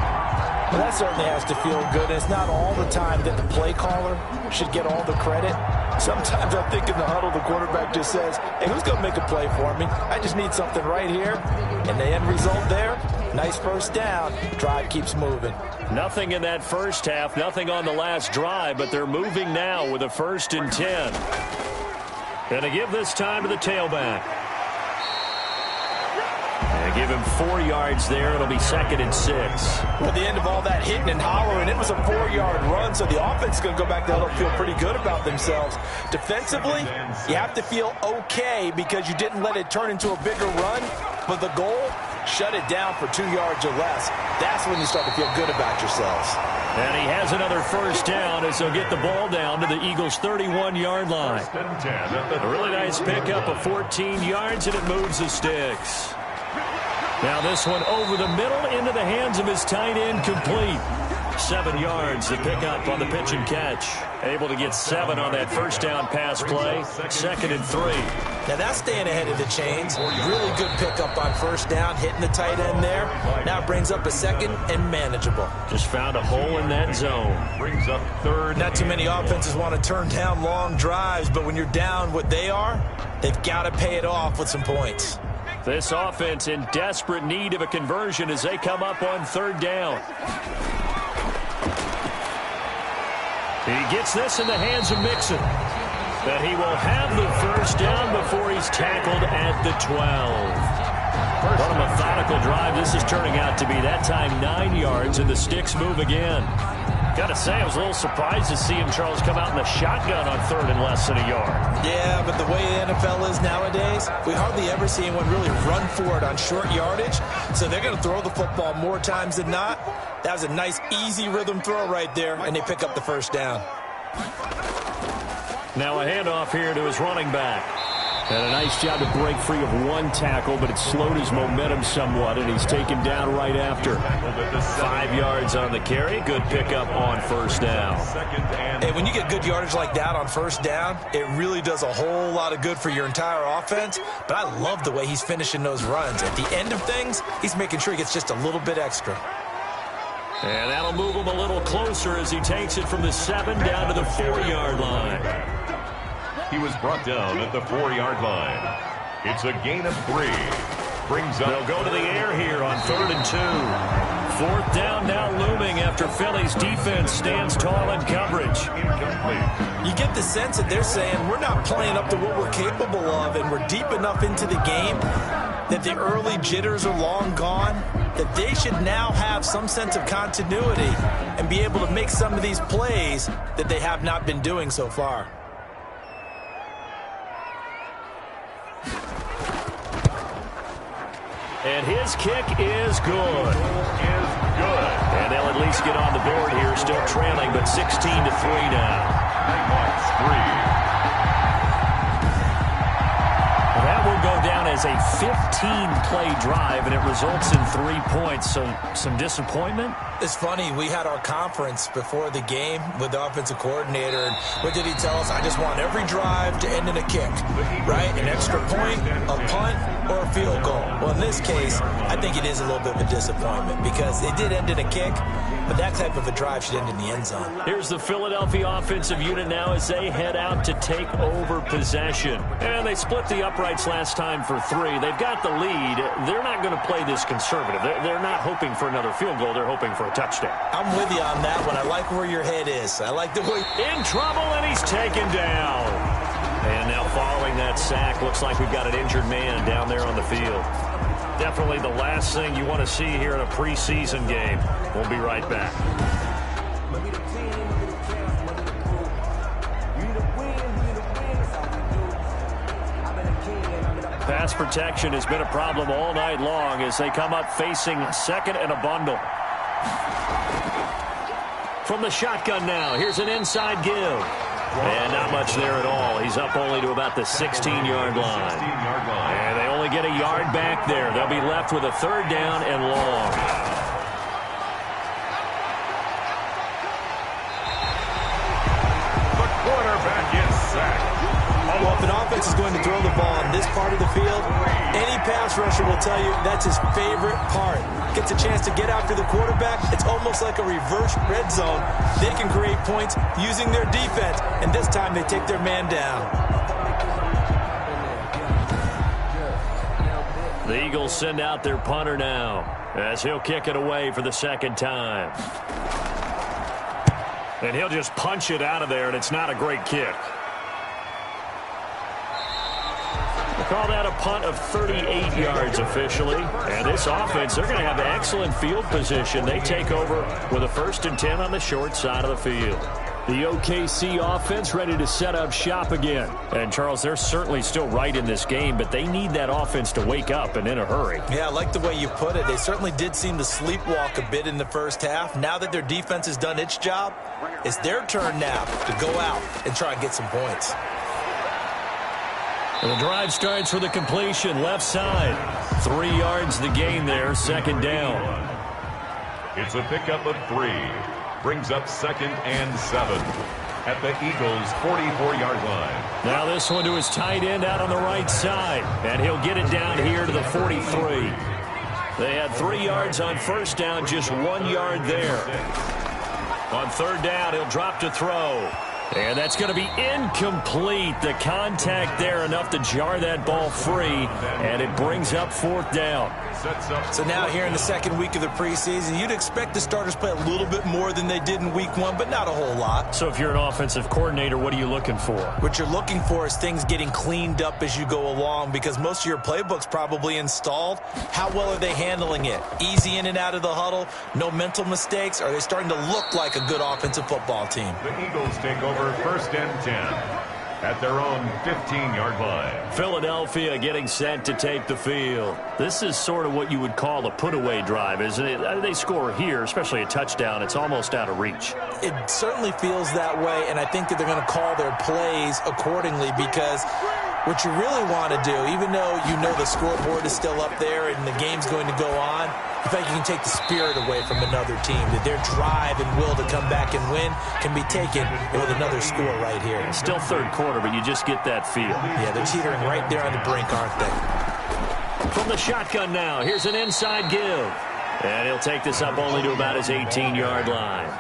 Well, that certainly has to feel good. It's not all the time that the play caller should get all the credit. Sometimes I think in the huddle, the quarterback just says, hey, who's going to make a play for me? I just need something right here. And the end result there, nice first down. Drive keeps moving. Nothing in that first half, nothing on the last drive, but they're moving now with a 1st and 10. And to give this time to the tailback. They give him 4 yards there. It'll be 2nd and 6. Well, at the end of all that hitting and hollering, it was a 4-yard run, so the offense is going to go back there and feel pretty good about themselves. Defensively, you have to feel okay because you didn't let it turn into a bigger run, but the goal, shut it down for 2 yards or less. That's when you start to feel good about yourselves. And he has another first down as he'll get the ball down to the Eagles' 31-yard line. A really nice pickup of 14 yards, and it moves the sticks. Now this one over the middle into the hands of his tight end, complete. 7 yards, the pickup on the pitch and catch. Able to get 7 on that first down pass play. 2nd and 3. Now that's staying ahead of the chains. Really good pickup on first down, hitting the tight end there. Now it brings up a 2nd and manageable. Just found a hole in that zone. Brings up 3rd. Not too many offenses want to turn down long drives, but when you're down what they are, they've got to pay it off with some points. This offense in desperate need of a conversion as they come up on 3rd down. He gets this in the hands of Mixon. But he will have the first down before he's tackled at the 12. What a methodical drive this is turning out to be. That time 9 yards, and the sticks move again. Got to say, I was a little surprised to see him, Charles, come out in the shotgun on 3rd and less than a yard. Yeah, but the way the NFL is nowadays, we hardly ever see anyone really run for it on short yardage. So they're going to throw the football more times than not. That was a nice, easy rhythm throw right there, and they pick up the first down. Now a handoff here to his running back. And a nice job to break free of 1 tackle, but it slowed his momentum somewhat, and he's taken down right after. 5 yards on the carry. Good pickup on first down. Hey, when you get good yardage like that on first down, it really does a whole lot of good for your entire offense. But I love the way he's finishing those runs. At the end of things, he's making sure he gets just a little bit extra. And that'll move him a little closer as he takes it from the 7 down to the 4-yard line. He was brought down at the 4-yard line. It's a gain of 3. Brings up. They'll go to the air here on 3rd and 2. 4th down now looming after Philly's defense stands tall in coverage. Incomplete. You get the sense that they're saying we're not playing up to what we're capable of, and we're deep enough into the game that the early jitters are long gone, that they should now have some sense of continuity and be able to make some of these plays that they have not been doing so far. And his kick is good. And they'll at least get on the board here, still trailing, but 16-3 now. That will go down as a 15-play drive, and it results in 3 points. So some disappointment? It's funny, we had our conference before the game with the offensive coordinator, and what did he tell us? I just want every drive to end in a kick, right? An extra point, a punt, or a field goal. Well, in this case, I think it is a little bit of a disappointment because it did end in a kick, but that type of a drive should end in the end zone. Here's the Philadelphia offensive unit now as they head out to take over possession. And they split the uprights last time for 3. They've got the lead. They're not going to play this conservative. They're not hoping for another field goal. They're hoping for a touchdown. I'm with you on that one. I like where your head is. I like the way... In trouble, and he's taken down. And now following that sack, looks like we've got an injured man down there on the field. Definitely the last thing you want to see here in a preseason game. We'll be right back. Pass protection has been a problem all night long as they come up facing 2nd and a bundle. From the shotgun now, here's an inside give. And not much there at all. He's up only to about the 16-yard line. And they only get a yard back there. They'll be left with a 3rd down and long. The quarterback is sacked. Well, if an offense is going to throw the ball on this part of the field, any pass rusher will tell you that's his favorite part. Gets a chance to get after the quarterback. It's almost like a reverse red zone. They can create points using their defense, and this time they take their man down. The Eagles send out their punter now as he'll kick it away for the 2nd time. And he'll just punch it out of there, and it's not a great kick. Call that a punt of 38 yards officially. And this offense, they're going to have excellent field position. They take over with a 1st and 10 on the short side of the field. The OKC offense ready to set up shop again. And, Charles, they're certainly still right in this game, but they need that offense to wake up and in a hurry. Yeah, I like the way you put it. They certainly did seem to sleepwalk a bit in the first half. Now that their defense has done its job, it's their turn now to go out and try and get some points. And the drive starts with a completion left side. 3 yards the gain there, 2nd down. It's a pickup of 3. Brings up 2nd and 7 at the Eagles' 44-yard line. Now this one to his tight end out on the right side. And he'll get it down here to the 43. They had 3 yards on 1st down, just 1 yard there. On 3rd down, he'll drop to throw. And that's going to be incomplete. The contact there enough to jar that ball free, and it brings up 4th down. So now here in the 2nd week of the preseason, you'd expect the starters play a little bit more than they did in week 1, but not a whole lot. So if you're an offensive coordinator, what are you looking for? What you're looking for is things getting cleaned up as you go along, because most of your playbook's probably installed. How well are they handling it? Easy in and out of the huddle? No mental mistakes? Are they starting to look like a good offensive football team? The Eagles take over 1st and 10 at their own 15-yard line. Philadelphia getting set to take the field. This is sort of what you would call a put-away drive, isn't it? They score here, especially a touchdown. It's almost out of reach. It certainly feels that way, and I think that they're going to call their plays accordingly, because what you really want to do, even though you know the scoreboard is still up there and the game's going to go on, in fact, you can take the spirit away from another team, that their drive and will to come back and win can be taken with another score right here. It's still 3rd quarter, but you just get that feel. Yeah, they're teetering right there on the brink, aren't they? From the shotgun now, here's an inside give. And he'll take this up only to about his 18-yard line.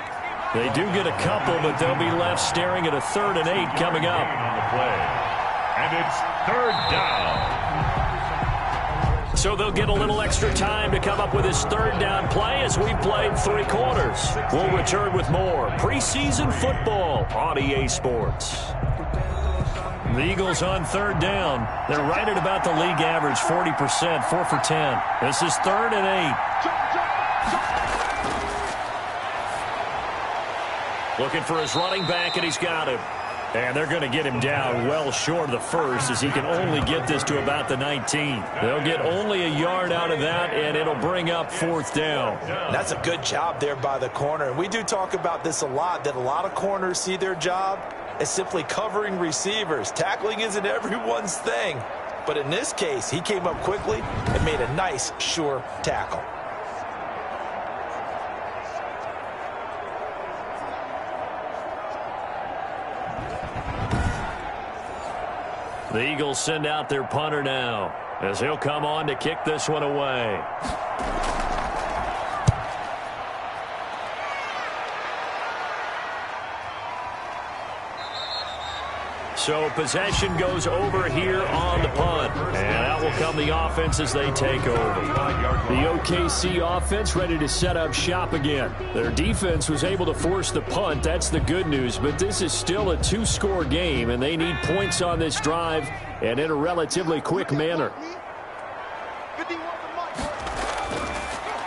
They do get a couple, but they'll be left staring at a 3rd and 8 coming up. On the play. And it's 3rd down. So they'll get a little extra time to come up with his 3rd down play as we played 3 quarters. We'll return with more preseason football on EA Sports. The Eagles on 3rd down. They're right at about the league average, 40%, 4 for 10. This is 3rd and 8. Looking for his running back, and he's got him. And they're going to get him down well short of the 1st, as he can only get this to about the 19. They'll get only a yard out of that, and it'll bring up 4th down. That's a good job there by the corner. And we do talk about this a lot, that a lot of corners see their job as simply covering receivers. Tackling isn't everyone's thing. But in this case, he came up quickly and made a nice, sure tackle. The Eagles send out their punter now, as he'll come on to kick this one away. So possession goes over here on the punt. And out will come the offense as they take over. The OKC offense ready to set up shop again. Their defense was able to force the punt. That's the good news. But this is still a 2-score game, and they need points on this drive and in a relatively quick manner.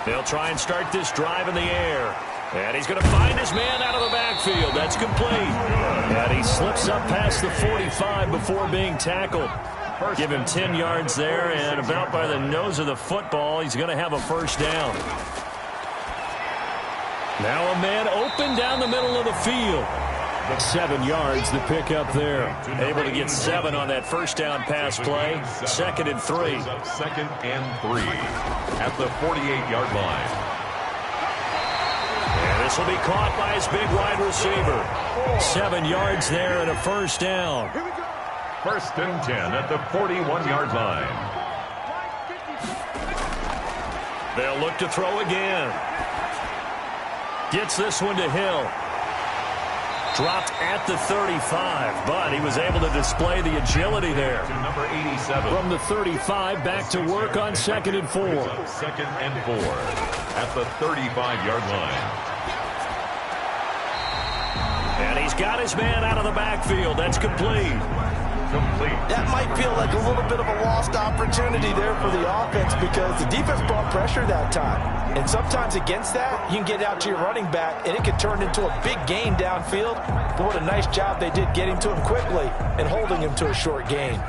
They'll try and start this drive in the air. And he's going to find his man out of the backfield. That's complete. And he slips up past the 45 before being tackled. Give him 10 yards there, and about by the nose of the football, he's going to have a 1st down. Now a man open down the middle of the field. 7 yards, the pickup there. Able to get 7 on that 1st down pass play. 2nd and 3. 2nd and 3 at the 48-yard line. And this will be caught by his big wide receiver. 7 yards there and a 1st down. 1st and 10 at the 41-yard line. They'll look to throw again. Gets this one to Hill. Dropped at the 35, but he was able to display the agility there. To number 87. From the 35, back to work on 2nd and 4. 2nd and 4 at the 35-yard line. And he's got his man out of the backfield. That's complete. Incomplete. That might feel like a little bit of a lost opportunity there for the offense because the defense brought pressure that time. And sometimes against that, you can get out to your running back, and it could turn into a big gain downfield. But what a nice job they did getting to him quickly and holding him to a short gain.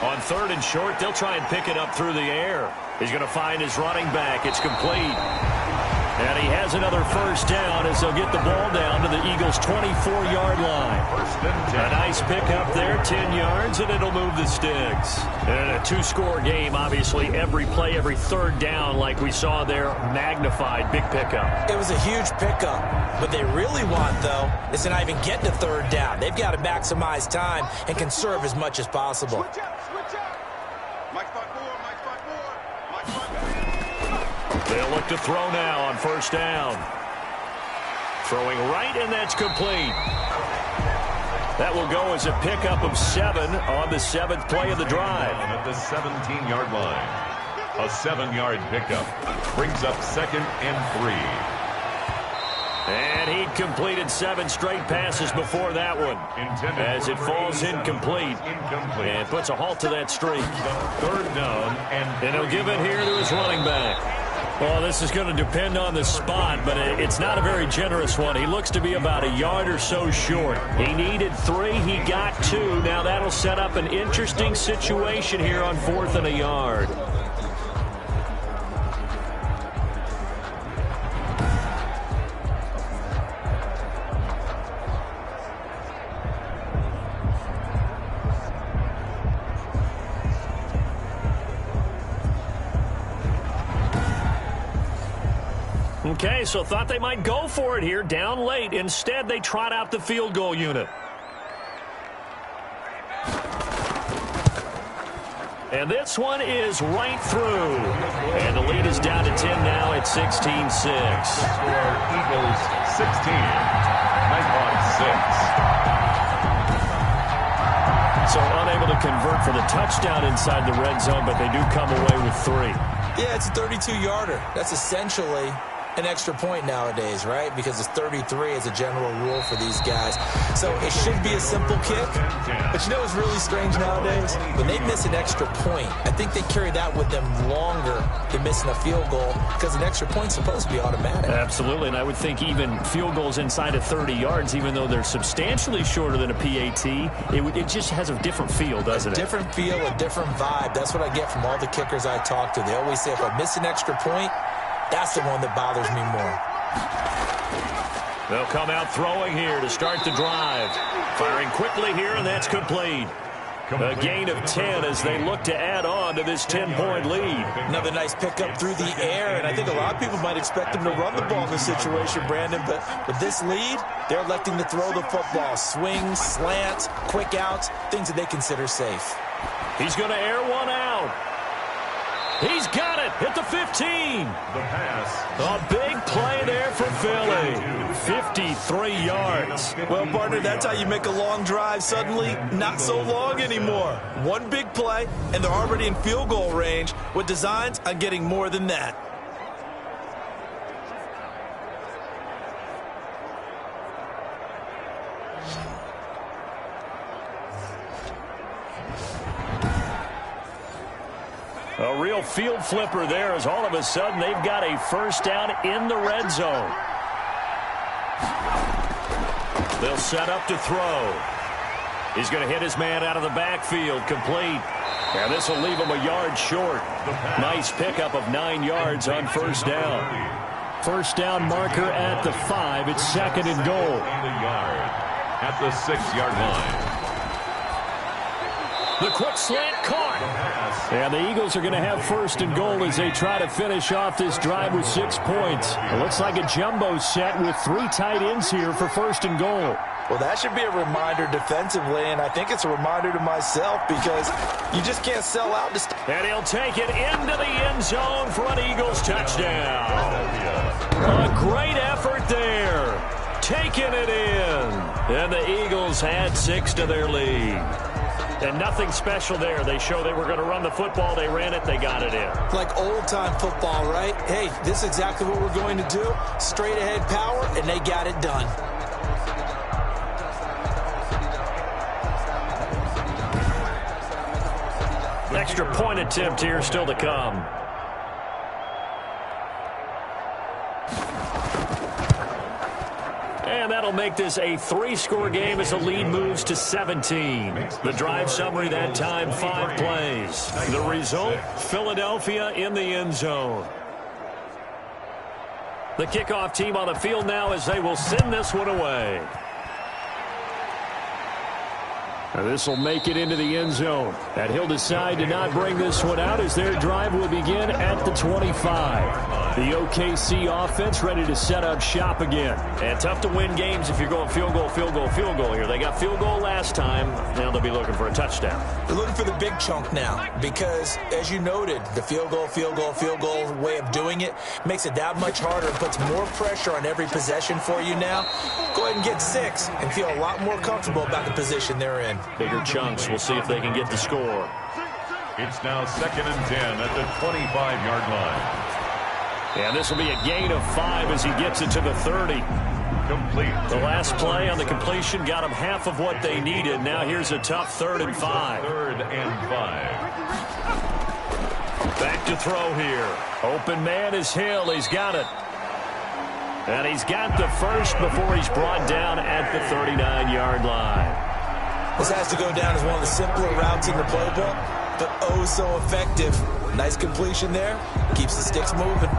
On 3rd and short, they'll try and pick it up through the air. He's going to find his running back. It's complete. And he has another first down as they'll get the ball down to the Eagles' 24-yard line. A nice pickup there, 10 yards, and it'll move the sticks. And a 2-score game, obviously, every play, every third down, like we saw there, magnified, big pickup. It was a huge pickup. What they really want, though, is to not even get to 3rd down. They've got to maximize time and conserve as much as possible. Switch out. Mike spot 4, Mike spot 4, Mike spot 4. They'll look to throw now on 1st down. Throwing right, and that's complete. That will go as a pickup of 7 on the 7th play of the drive. At the 17-yard line. A 7-yard pickup brings up 2nd and 3. And he completed 7 straight passes before that one. As it falls incomplete. And puts a halt to that streak. 3rd down, And he'll give it here to his running back. Well, this is going to depend on the spot, but it's not a very generous one. He looks to be about a yard or so short. He needed 3. He got 2. Now that'll set up an interesting situation here on 4th and a yard. Okay, so thought they might go for it here, down late. Instead, they trot out the field goal unit. And this one is right through. And the lead is down to 10 now at 16-6. Score Eagles 16. Nighthawks 6. So unable to convert for the touchdown inside the red zone, but they do come away with 3. Yeah, it's a 32-yarder. That's essentially an extra point nowadays, right? Because it's 33 as a general rule for these guys. So it should be a simple kick. But you know what's really strange nowadays? When they miss an extra point, I think they carry that with them longer than missing a field goal because an extra point's supposed to be automatic. Absolutely, and I would think even field goals inside of 30 yards, even though they're substantially shorter than a PAT, it just has a different feel, doesn't it? A different feel, a different vibe. That's what I get from all the kickers I talk to. They always say if I miss an extra point, that's the one that bothers me more. They'll come out throwing here to start the drive. Firing quickly here, and that's complete. A gain of 10 as they look to add on to this 10-point lead. Another nice pickup through the air, and I think a lot of people might expect them to run the ball in this situation, Brandon, but with this lead, they're electing to throw the football. Swings, slants, quick outs, things that they consider safe. He's going to air one out. He's got it at the 15. The pass. A big play there for Philly. 53 yards. Well, partner, that's how you make a long drive suddenly not so long anymore. One big play, and they're already in field goal range with designs on getting more than that. A real field flipper there as all of a sudden they've got a first down in the red zone. They'll set up to throw. He's going to hit his man out of the backfield, complete. And this will leave him a yard short. Nice pickup of 9 yards on first down. First down marker at the 5. It's 2nd and goal. At the 6-yard line. The quick slant caught. And the Eagles are going to have 1st and goal as they try to finish off this drive with 6 points. It looks like a jumbo set with 3 tight ends here for 1st and goal. Well, that should be a reminder defensively, and I think it's a reminder to myself because you just can't sell out. And he'll take it into the end zone for an Eagles touchdown. A great effort there. Taking it in. And the Eagles had 6 to their lead. And nothing special there. They show they were going to run the football. They ran it. They got it in. Like old-time football, right? Hey, this is exactly what we're going to do. Straight-ahead power, and they got it done. extra point attempt here still to come. And that'll make this a 3-score game as the lead moves to 17. The drive summary that time, 5 plays. The result, Philadelphia in the end zone. The kickoff team on the field now as they will send this one away. This will make it into the end zone. And he'll decide to not bring this one out as their drive will begin at the 25. The OKC offense ready to set up shop again. And tough to win games if you're going field goal, field goal, field goal here. They got field goal last time. Now they'll be looking for a touchdown. They're looking for the big chunk now because, as you noted, the field goal way of doing it makes it that much harder and puts more pressure on every possession for you now. Go ahead and get 6 and feel a lot more comfortable about the position they're in. Bigger chunks. We'll see if they can get the score. It's now 2nd and 10 at the 25-yard line. And this will be a gain of 5 as he gets it to the 30. Complete. The last play on the completion got them half of what they needed. Now here's a tough 3rd and 5. 3rd and 5. Back to throw here. Open man is Hill. He's got it. And he's got the first before he's brought down at the 39-yard line. This has to go down as one of the simpler routes in the playbook, but oh so effective. Nice completion there. Keeps the sticks moving.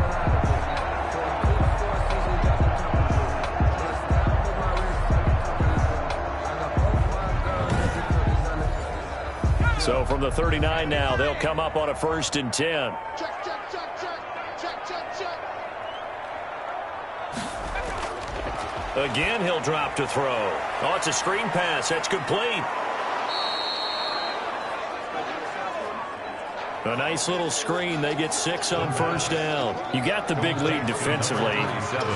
So from the 39 now, they'll come up on a 1st and 10. Check, check, check, check. Check, check, check. Again, he'll drop to throw. Oh, it's a screen pass. That's complete. A nice little screen. They get 6 on 1st down. You got the big lead defensively.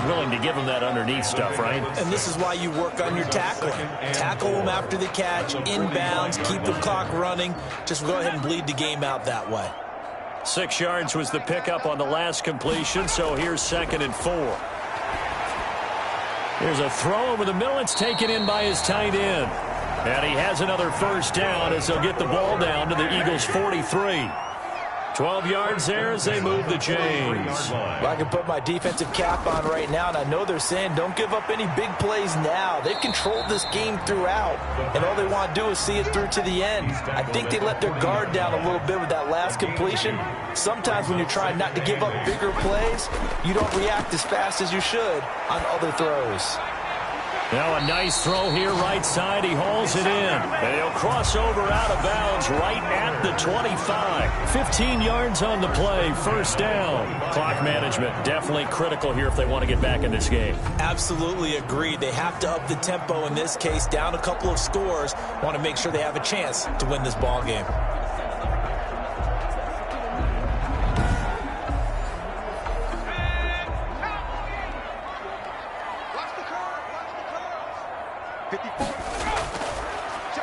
Willing to give them that underneath stuff, right? And this is why you work on your tackling. Tackle them after the catch, inbounds, keep the clock running. Just go ahead and bleed the game out that way. 6 yards was the pickup on the last completion, so here's 2nd and 4. Here's a throw over the middle. It's taken in by his tight end. And he has another 1st down as they'll get the ball down to the Eagles' 43. 12 yards there as they move the chains. Well, I can put my defensive cap on right now, and I know they're saying don't give up any big plays now. They've controlled this game throughout, and all they want to do is see it through to the end. I think they let their guard down a little bit with that last completion. Sometimes when you're trying not to give up bigger plays, you don't react as fast as you should on other throws. Now a nice throw here right side. He hauls it in. And he'll cross over out of bounds right at the 25. 15 yards on the play. 1st down. Clock management definitely critical here if they want to get back in this game. Absolutely agreed. They have to up the tempo in this case. Down a couple of scores. Want to make sure they have a chance to win this ball game.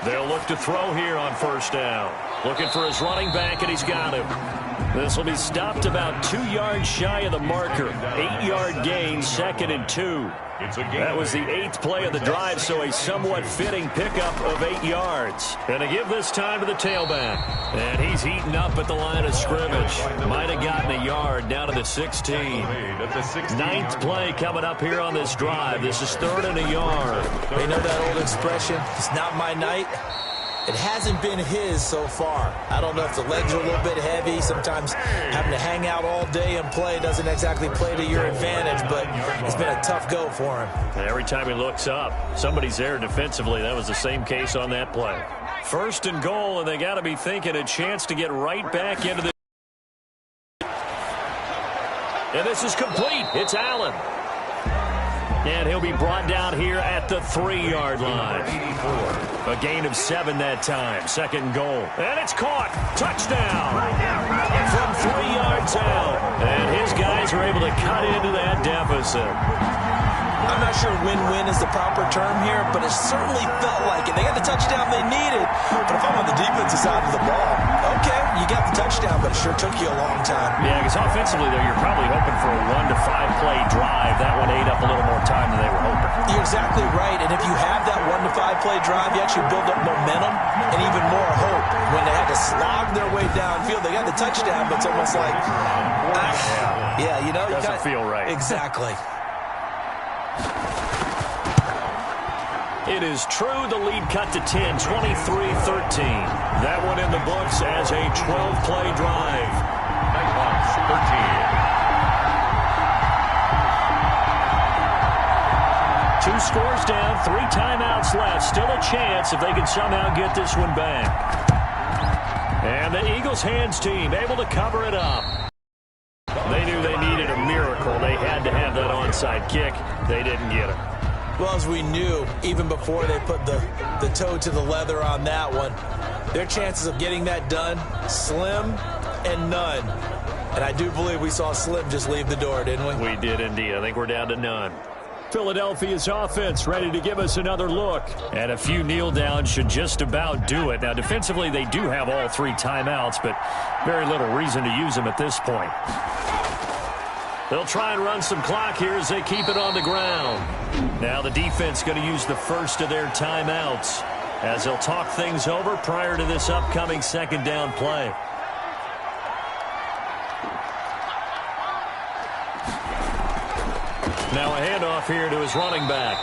They'll look to throw here on 1st down. Looking for his running back, and he's got him. This will be stopped about 2 yards shy of the marker. 8-yard gain, 2nd and 2. That was the 8th play of the drive, so a somewhat fitting pickup of 8 yards. And to give this time to the tailback. And he's heating up at the line of scrimmage. Might have gotten a yard down to the 16. 9th play coming up here on this drive. This is 3rd and a yard. They know that old expression, it's not my night. It hasn't been his so far. I don't know if the legs are a little bit heavy. Sometimes having to hang out all day and play doesn't exactly play to your advantage, but it's been a tough go for him. And every time he looks up, somebody's there defensively. That was the same case on that play. 1st and goal, and they got to be thinking a chance to get right back into the... And this is complete. It's Allen. And he'll be brought down here at the 3-yard line. A gain of 7 that time. 2nd goal. And it's caught. Touchdown. From 3 yards out. And his guys are able to cut into that deficit. I'm not sure win-win is the proper term here, but it certainly felt like it. They got the touchdown they needed, but if I'm on the defensive side of the ball, okay, you got the touchdown, but it sure took you a long time. Yeah, because offensively, though, you're probably hoping for a 1 to 5 play drive. That one ate up a little more time than they were hoping. You're exactly right, and if you have that 1 to 5 5-play drive, you actually build up momentum and even more hope. When they had to slog their way downfield, they got the touchdown, but it's almost like, doesn't feel right. Exactly. It is true, the lead cut to 10, 23-13. That one in the books as a 12-play drive. Nighthawks 13. 2 scores down, 3 timeouts left. Still a chance if they can somehow get this one back. And the Eagles hands team able to cover it up. They knew they needed a miracle. They had to have that onside kick. They didn't get it. Well, as we knew, even before they put the toe to the leather on that one, their chances of getting that done, slim and none. And I do believe we saw Slim just leave the door, didn't we? We did indeed. I think we're down to none. Philadelphia's offense ready to give us another look. And a few kneel downs should just about do it. Now, defensively, they do have all 3 timeouts, but very little reason to use them at this point. They'll try and run some clock here as they keep it on the ground. Now the defense going to use the first of their timeouts as they'll talk things over prior to this upcoming second down play. Now a handoff here to his running back.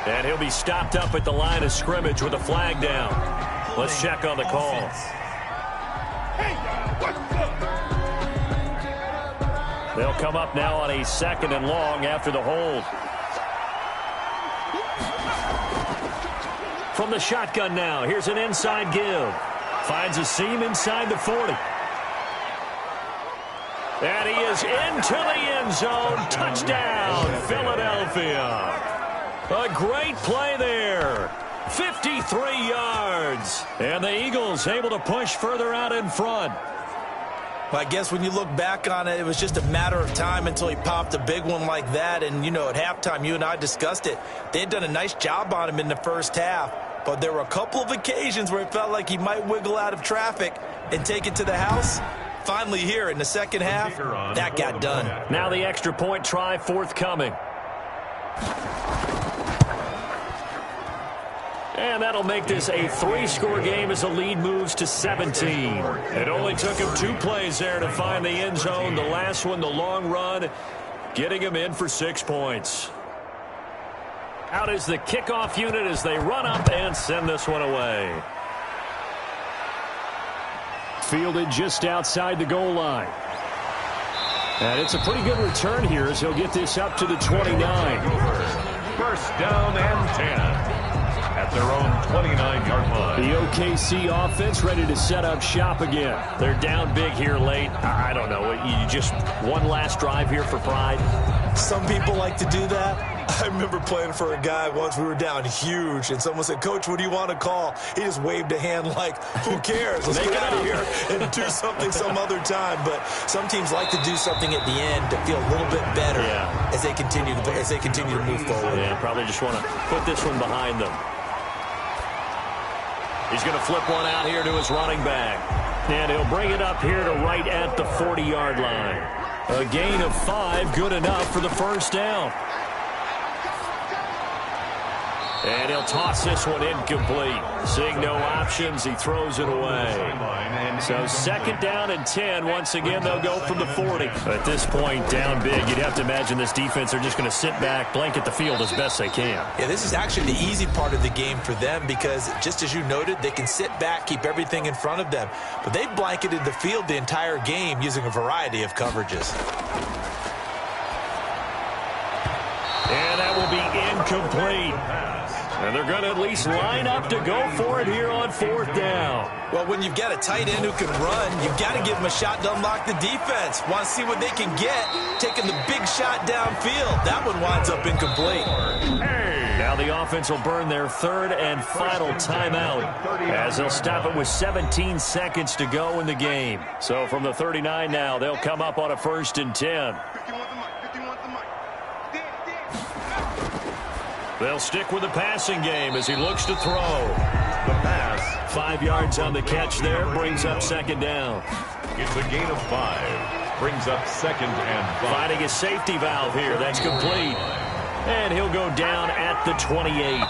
And he'll be stopped up at the line of scrimmage with a flag down. Let's check on the call. They'll come up now on a 2nd and long after the hold. From the shotgun now, here's an inside give. Finds a seam inside the 40. And he is into the end zone. Touchdown, Philadelphia. A great play there. 53 yards. And the Eagles able to push further out in front. Well, I guess when you look back on it, it was just a matter of time until he popped a big one like that. And, you know, at halftime, you and I discussed it. They had done a nice job on him in the first half. But there were a couple of occasions where it felt like he might wiggle out of traffic and take it to the house. Finally here in the second half, that got done. Now the extra point try forthcoming. And that'll make this a 3-score game as the lead moves to 17. It only took him 2 plays there to find the end zone. The last one, the long run, getting him in for 6 points. Out is the kickoff unit as they run up and send this one away. Fielded just outside the goal line. And it's a pretty good return here as he'll get this up to the 29. First down and 10. At their own 29-yard line. The OKC offense ready to set up shop again. They're down big here late. I don't know. You just one last drive here for pride. Some people like to do that. I remember playing for a guy once. We were down huge, and someone said, "Coach, what do you want to call?" He just waved a hand like, "Who cares? Let's get out of here and do something some other time." But some teams like to do something at the end to feel a little bit better as they continue to move forward. Yeah, probably just want to put this one behind them. He's going to flip one out here to his running back. And he'll bring it up here to right at the 40-yard line. A gain of 5, good enough for the first down. And he'll toss this one incomplete. Seeing no options, he throws it away. So second down and 10. Once again, they'll go from the 40. At this point, down big, you'd have to imagine this defense are just going to sit back, blanket the field as best they can. Yeah, this is actually the easy part of the game for them because, just as you noted, they can sit back, keep everything in front of them. But they've blanketed the field the entire game using a variety of coverages. And that will be incomplete. And they're going to at least line up to go for it here on 4th down. Well, when you've got a tight end who can run, you've got to give him a shot to unlock the defense. Want to see what they can get, taking the big shot downfield. That one winds up incomplete. Now the offense will burn their 3rd and final timeout as they'll stop it with 17 seconds to go in the game. So from the 39 now, they'll come up on a 1st and 10. They'll stick with the passing game as he looks to throw. The pass. 5 yards on the catch there, brings up 2nd down. It's a gain of 5. Brings up 2nd and 5. Finding a safety valve here. That's complete. And he'll go down at the 28.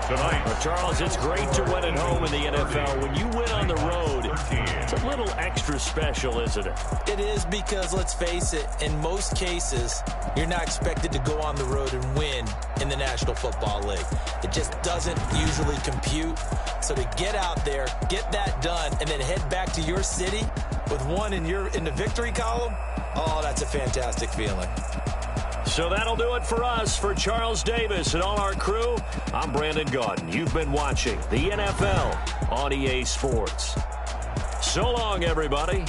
To tonight. Well, Charles, it's great to win at home in the NFL. When you win on the road, it's a little extra special, isn't it? It is, because let's face it, in most cases, you're not expected to go on the road and win in the National Football League. It just doesn't usually compute. So to get out there, get that done, and then head back to your city with one in the victory column, oh, that's a fantastic feeling. So that'll do it for us. For Charles Davis and all our crew, I'm Brandon Gaudin. You've been watching the NFL on EA Sports. So long, everybody.